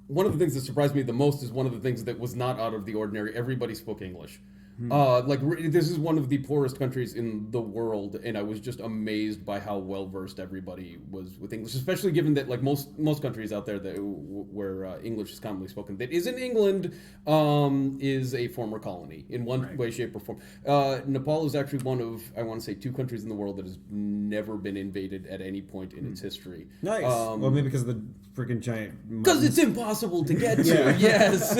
one of the things that surprised me the most is one of the things that was not out of the ordinary. Everybody spoke English. This is one of the poorest countries in the world, and I was just amazed by how well versed everybody was with English, especially given that like most countries out there where English is commonly spoken, that isn't England, is a former colony in one way, shape, or form. Nepal is actually one of, I want to say, 2 countries in the world that has never been invaded at any point in its history. Nice. Well, maybe because of the freaking giant. Because it's impossible to get to. Yes.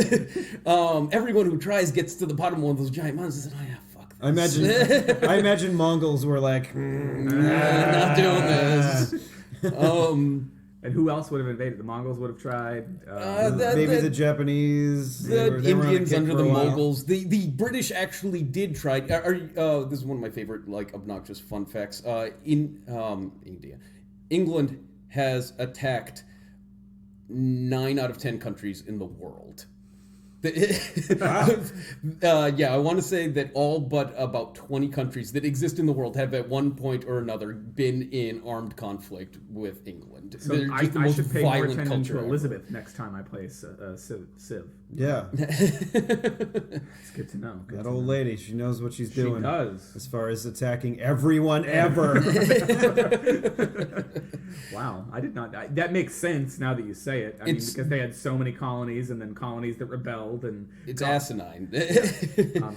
Everyone who tries gets to the bottom of one of those giant mountains and says, "Oh yeah, fuck this." I imagine Mongols were like, not doing this. And who else would have invaded? The Mongols would have tried. maybe the Japanese, the they were on a Indians kick under for the a while. Mongols. The British actually did try. This is one of my favorite like obnoxious fun facts. England has attacked 9 out of 10 countries in the world. I want to say that all but about 20 countries that exist in the world have at one point or another been in armed conflict with England. So I should pay more attention to Elizabeth next time I play Civ. Yeah. It's good to know. That old lady, she knows what she's doing. She does. As far as attacking everyone ever. Wow, I did not. That makes sense now that you say it. I mean, because they had so many colonies, and then colonies that rebelled, and it's asinine.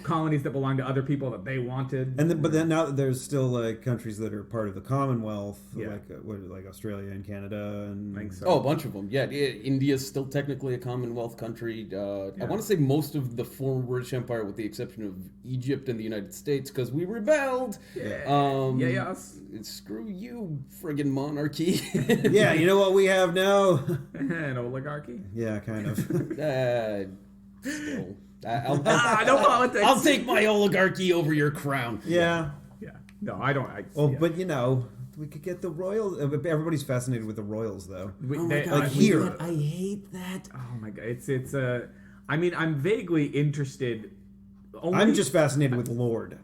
Colonies that belonged to other people that they wanted. But then now there's still like countries that are part of the Commonwealth, like Australia and Canada, and I think so. Oh, a bunch of them. Yeah, India's still technically a Commonwealth country. I want to say most of the former British Empire, with the exception of Egypt and the United States, because we rebelled. Yes. Screw you, friggin' monarchy. Yeah, you know what we have now? An oligarchy. Yeah, kind of. Still. No politics. I'll take my oligarchy over your crown. Yeah. Yeah. No, I don't. But we could get the royals. Everybody's fascinated with the royals, though. Oh my God, like here. I hate that. Oh my God, it's I mean, I'm vaguely interested. I'm just fascinated with Lord.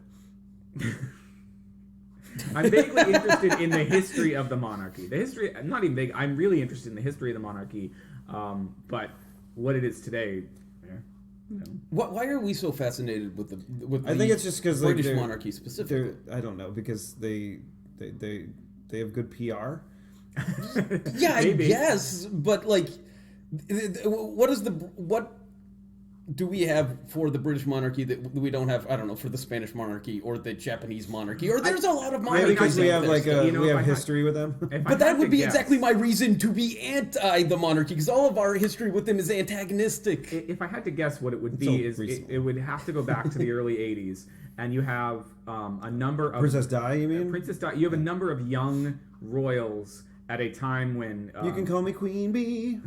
I'm vaguely interested in the history of the monarchy. The history, not even vague. I'm really interested in the history of the monarchy, but what it is today. Why are we so fascinated with I think it's just because British monarchy specifically? I don't know, because they have good PR. Yeah, I guess, but like, what do we have for the British monarchy that we don't have? I don't know, for the Spanish monarchy or the Japanese monarchy, or there's a lot of monarchies. Maybe because we have we have if history with them. But that would be exactly my reason to be anti the monarchy, because all of our history with them is antagonistic. If I had to guess what it would be, it would have to go back to the early 80s, and you have a number of... Princess Di, you mean? Princess Di. You have a number of young royals at a time when... you can call me Queen Bee.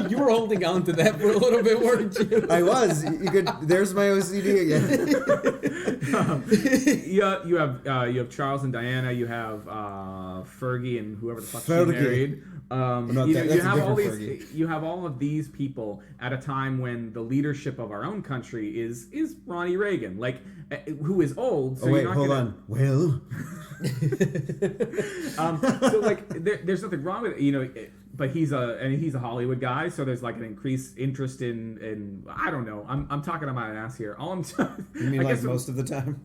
You were holding on to that for a little bit, weren't you? I was. You could. There's my OCD again. You have Charles and Diana. You have Fergie and whoever the fuck she married. You have all of these people at a time when the leadership of our own country is Ronnie Reagan, who is old. So hold on. Well. So there's nothing wrong with it, but he's a Hollywood guy, so there's an increased interest in I don't know. I'm talking on my ass here. You mean most of the time?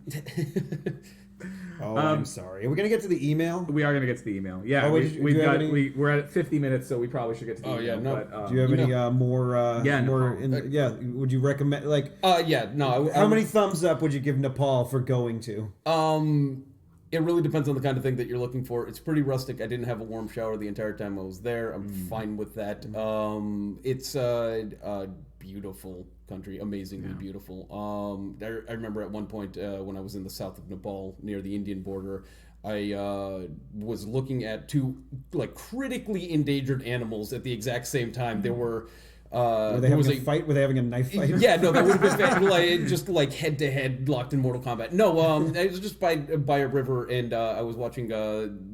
I'm sorry. Are we gonna get to the email? We are gonna get to the email. Yeah, we're at 50 minutes, so we probably should get to the email. Yeah, no. But, do you have any more? Would you recommend How many thumbs up would you give Nepal for going to? It really depends on the kind of thing that you're looking for. It's pretty rustic. I didn't have a warm shower the entire time I was there. I'm fine with that. It's a beautiful country, amazingly beautiful. I remember at one point when I was in the south of Nepal near the Indian border, I was looking at two critically endangered animals at the exact same time. There were... were they having a fight? Were they having a knife fight? Yeah, no, that would have been just head to head, locked in Mortal Kombat. No, it was just by a river, and I was watching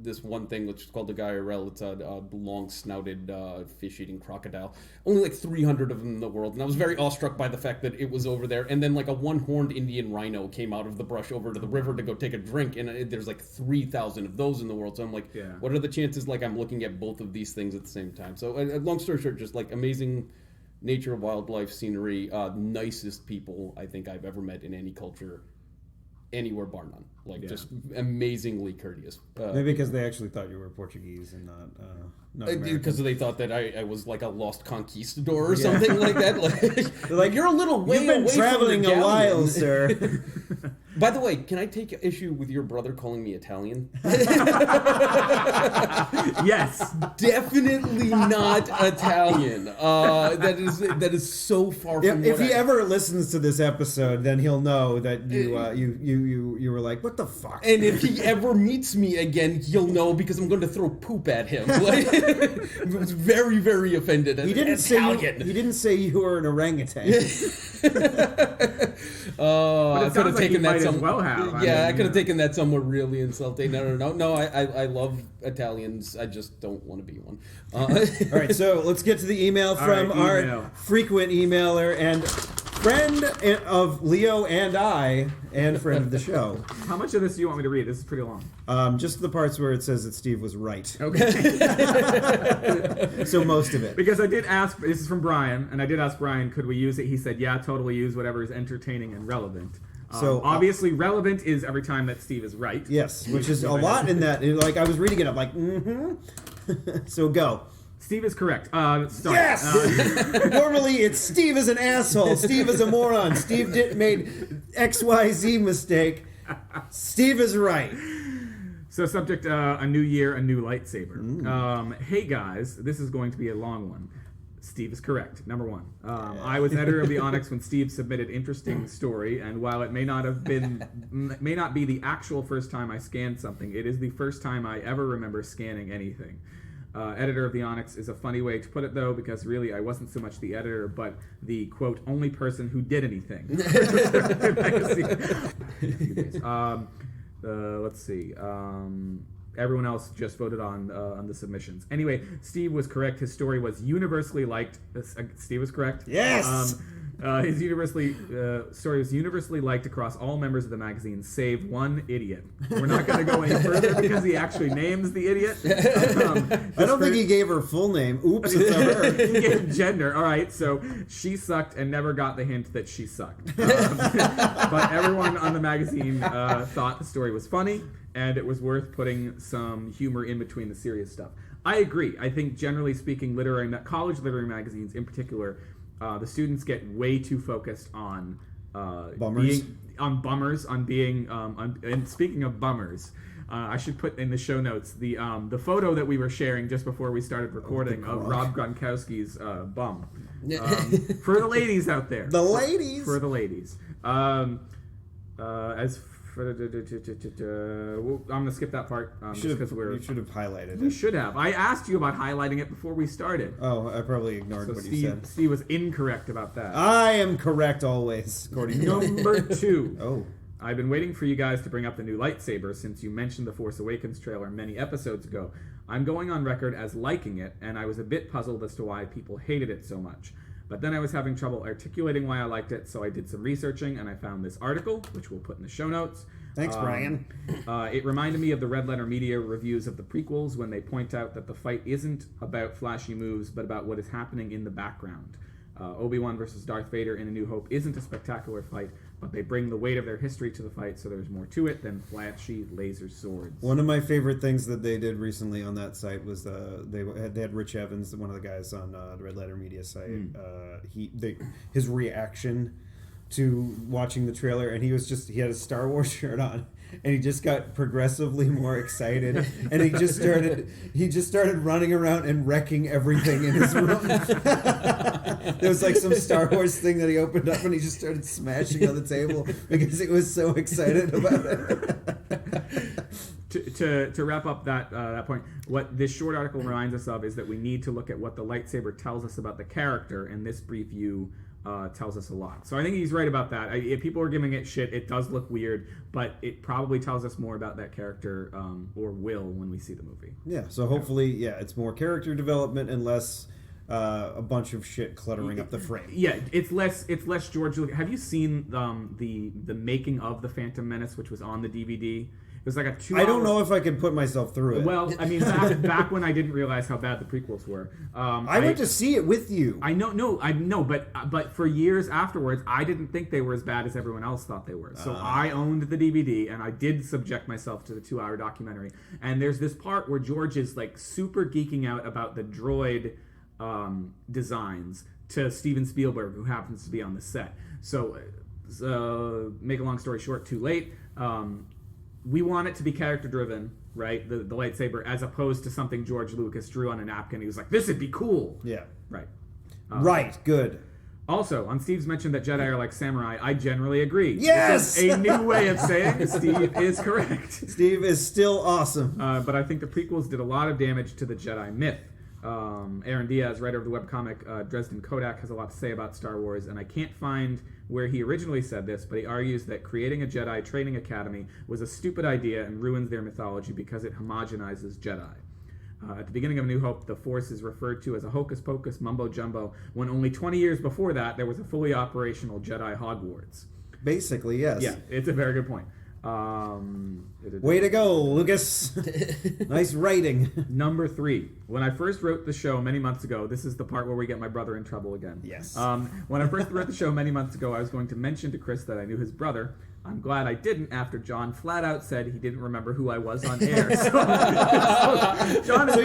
this one thing which is called the Gairel. It's a long snouted fish eating crocodile. Only 300 of them in the world, and I was very awestruck by the fact that it was over there. And then a one horned Indian rhino came out of the brush over to the river to go take a drink, and there's 3,000 of those in the world. So I'm what are the chances I'm looking at both of these things at the same time? So long story short, just amazing nature, wildlife, scenery, nicest people I think I've ever met in any culture, anywhere bar none. Just amazingly courteous. Maybe because they actually thought you were Portuguese and not American. Because they thought that I was a lost conquistador or something like that. They're you're a little way away from You've been traveling a while, sir. By the way, can I take issue with your brother calling me Italian? Yes. Definitely not Italian. That is so far from if he ever listens to this episode, then he'll know that you were like, what the fuck? And if he ever meets me again, he'll know because I'm going to throw poop at him. I was very, very offended. He didn't say you were an orangutan. I could have taken that I could have taken that somewhere really insulting. No. I love Italians. I just don't want to be one. All right, so let's get to the email from our frequent emailer and friend of Leo and I, and friend of the show. How much of this do you want me to read? This is pretty long. Just the parts where it says that Steve was right. Okay. So most of it. Because I did ask, this is from Brian, and I did ask Brian, could we use it? He said, yeah, totally use whatever is entertaining and relevant. So obviously relevant is every time that Steve is right. Yes, which is a lot in that. I was reading it, I'm like, So go. Steve is correct. Yes! Normally it's Steve is an asshole. Steve is a moron. Steve made XYZ mistake. Steve is right. So subject, a new year, a new lightsaber. Hey guys, this is going to be a long one. Steve is correct. Number one. I was editor of the Onyx when Steve submitted interesting story, and while it may not be the actual first time I scanned something, it is the first time I ever remember scanning anything. Editor of the Onyx is a funny way to put it, though, because really I wasn't so much the editor, but the, quote, only person who did anything. Let's see. Everyone else just voted on the submissions. Anyway, Steve was correct. His story was universally liked. Steve was correct. Yes! His story was universally liked across all members of the magazine, save one idiot. We're not going to go any further because he actually names the idiot. I don't think he gave her full name. Oops, it's a her. He gave gender. All right, so she sucked and never got the hint that she sucked. But everyone on the magazine thought the story was funny, and it was worth putting some humor in between the serious stuff. I agree. I think, generally speaking, college literary magazines in particular, the students get way too focused on bummers. And speaking of bummers, I should put in the show notes the photo that we were sharing just before we started recording of Rob Gronkowski's bum. For the ladies out there. The ladies. For the ladies. As for I'm gonna skip that part because you should have highlighted it. You should have. I asked you about highlighting it before we started. Oh, I probably ignored what you said. Steve was incorrect about that. I am correct always, according to Number 2. Oh. I've been waiting for you guys to bring up the new lightsaber since you mentioned the Force Awakens trailer many episodes ago. I'm going on record as liking it, and I was a bit puzzled as to why people hated it so much. But then I was having trouble articulating why I liked it, so I did some researching, and I found this article, which we'll put in the show notes. Thanks, Brian. It reminded me of the Red Letter Media reviews of the prequels when they point out that the fight isn't about flashy moves, but about what is happening in the background. Obi-Wan versus Darth Vader in A New Hope isn't a spectacular fight, but they bring the weight of their history to the fight, so there's more to it than flashy laser swords. One of my favorite things that they did recently on that site was they had Rich Evans, one of the guys on the Red Letter Media site. His reaction to watching the trailer, and he had a Star Wars shirt on, and he just got progressively more excited, and he just started running around and wrecking everything in his room. There was like some Star Wars thing that he opened up, and he just started smashing on the table because he was so excited about it. To wrap up that point, what this short article reminds us of is that we need to look at what the lightsaber tells us about the character, and this brief view tells us a lot. So I think he's right about that. If people are giving it shit, it does look weird, but it probably tells us more about that character, or will, when we see the movie. Yeah, so hopefully, it's more character development and less a bunch of shit cluttering up the frame. Yeah, it's less George Lucas. Have you seen the making of The Phantom Menace, which was on the DVD? It was like a 2 hour... I don't know if I can put myself through it. Well, I mean, back when I didn't realize how bad the prequels were. I went to see it with you. I know, but for years afterwards, I didn't think they were as bad as everyone else thought they were. So I owned the DVD, and I did subject myself to the 2-hour documentary. And there's this part where George is like super geeking out about the droid designs to Steven Spielberg, who happens to be on the set. So make a long story short, too late. We want it to be character-driven, right? The lightsaber, as opposed to something George Lucas drew on a napkin. He was like, this would be cool. Yeah. Right. Right, good. Also, on Steve's mention that Jedi are like samurai, I generally agree. Yes! This is a new way of saying Steve is correct. Steve is still awesome. But I think the prequels did a lot of damage to the Jedi myth. Aaron Diaz, writer of the webcomic Dresden Kodak, has a lot to say about Star Wars, and I can't find where he originally said this, but he argues that creating a Jedi training academy was a stupid idea and ruins their mythology because it homogenizes Jedi. At the beginning of A New Hope, the Force is referred to as a hocus-pocus mumbo-jumbo, when only 20 years before that, there was a fully operational Jedi Hogwarts. Basically, yes. Yeah, it's a very good point. Way to go, Lucas. Nice writing. Number 3. When I first wrote the show many months ago, this is the part where we get my brother in trouble again. Yes. When I first wrote the show many months ago, I was going to mention to Chris that I knew his brother. I'm glad I didn't after John flat out said he didn't remember who I was on air. John is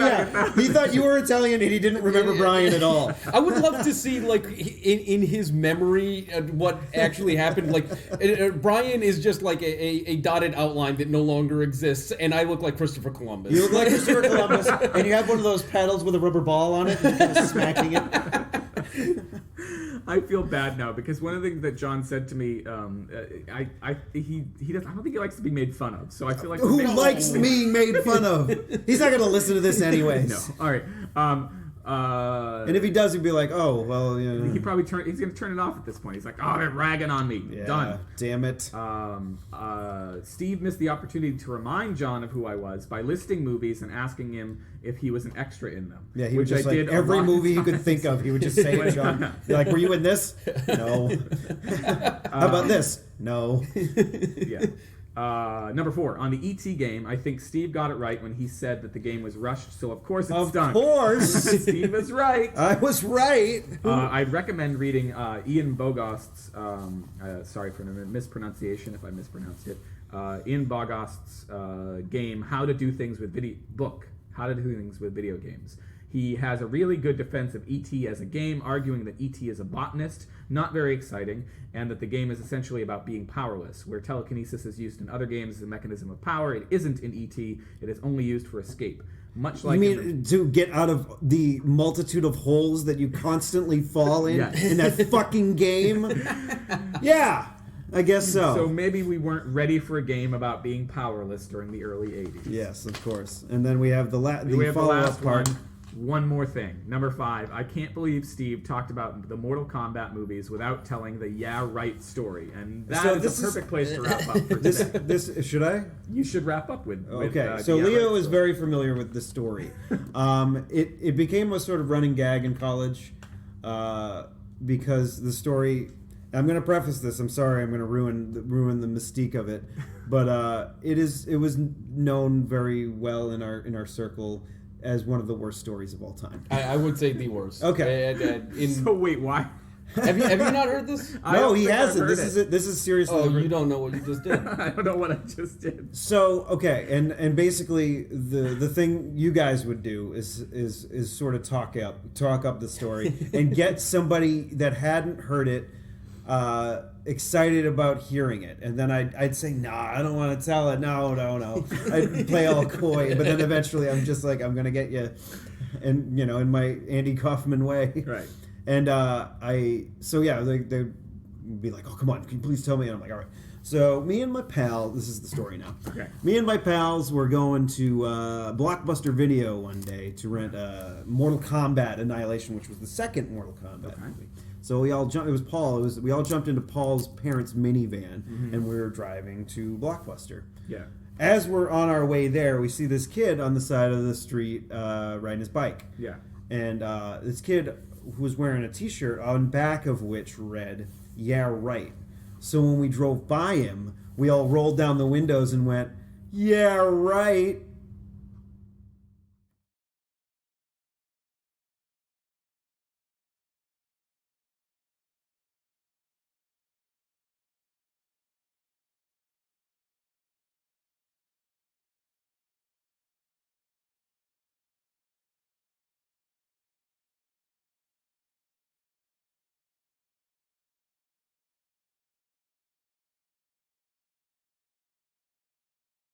he thought you were Italian and he didn't remember Brian at all. I would love to see, like, in his memory, what actually happened. Like, Brian is just like a dotted outline that no longer exists, and I look like Christopher Columbus. You look like Christopher Columbus, and you have one of those paddles with a rubber ball on it, and you're kind of smacking it. I feel bad now because one of the things that John said to me, he does. I don't think he likes to be made fun of. So I feel like who likes being made fun of? He's not going to listen to this anyways. No. All right. And if he does, he'd be like, "Oh, well, you know." He's going to turn it off at this point. He's like, "Oh, they're ragging on me." Yeah, Done. damn it. Steve missed the opportunity to remind John of who I was by listing movies and asking him if he was an extra in them. Yeah, he would which just I like did every a lot movie of he could times. think of, he would just say it, John. You're like, "Were you in this?" No. How about this? No. Yeah. Number 4, on the E.T. game, I think Steve got it right when he said that the game was rushed, so of course it's Of stunk. course. Steve is right. I was right. I'd recommend reading Ian Bogost's, sorry for the mispronunciation if I mispronounced it, Ian Bogost's game, How to Do Things with Video Games. He has a really good defense of E.T. as a game, arguing that E.T. is a botanist, not very exciting, and that the game is essentially about being powerless. Where telekinesis is used in other games as a mechanism of power, it isn't in E.T. It is only used for escape. Much like You mean to get out of the multitude of holes that you constantly fall in Yes. in that fucking game? Yeah, I guess so. So maybe we weren't ready for a game about being powerless during the early 80s. Yes, of course. And then we have the We have the follow-up last part. One more thing. Number 5. I can't believe Steve talked about the Mortal Kombat movies without telling the yeah right story. And that is a perfect place to wrap up for today. This should I? You should wrap up with Okay, the so yeah Leo right is story. very familiar with this story. It became a sort of running gag in college because the story. I'm going to preface this. I'm sorry. I'm going to ruin the mystique of it, but it was known very well in our circle as one of the worst stories of all time. I would say the worst. Okay. So wait, why? Have you not heard this? I No, don't he think I've hasn't. heard This it. is seriously. Oh, you don't know what you just did. I don't know what I just did. So okay, and basically the thing you guys would do is sort of talk up the story and get somebody that hadn't heard it excited about hearing it, and then I'd say, "Nah, I don't want to tell it. No." I'd play all coy, but then eventually I'm just like, "I'm gonna get you," and in my Andy Kaufman way, Right. And they'd be like, "Oh, come on, can you please tell me?" And I'm like, "All right." So me and my pal, this is the story now. Okay. Me and my pals were going to Blockbuster Video one day to rent Mortal Kombat Annihilation, which was the second Mortal Kombat movie. So we all jumped. It was Paul. We all jumped into Paul's parents' minivan, and we were driving to Blockbuster. Yeah. As we're on our way there, we see this kid on the side of the street riding his bike. Yeah. And this kid was wearing a T-shirt on back of which read, "Yeah, right." So when we drove by him, we all rolled down the windows and went, "Yeah, right."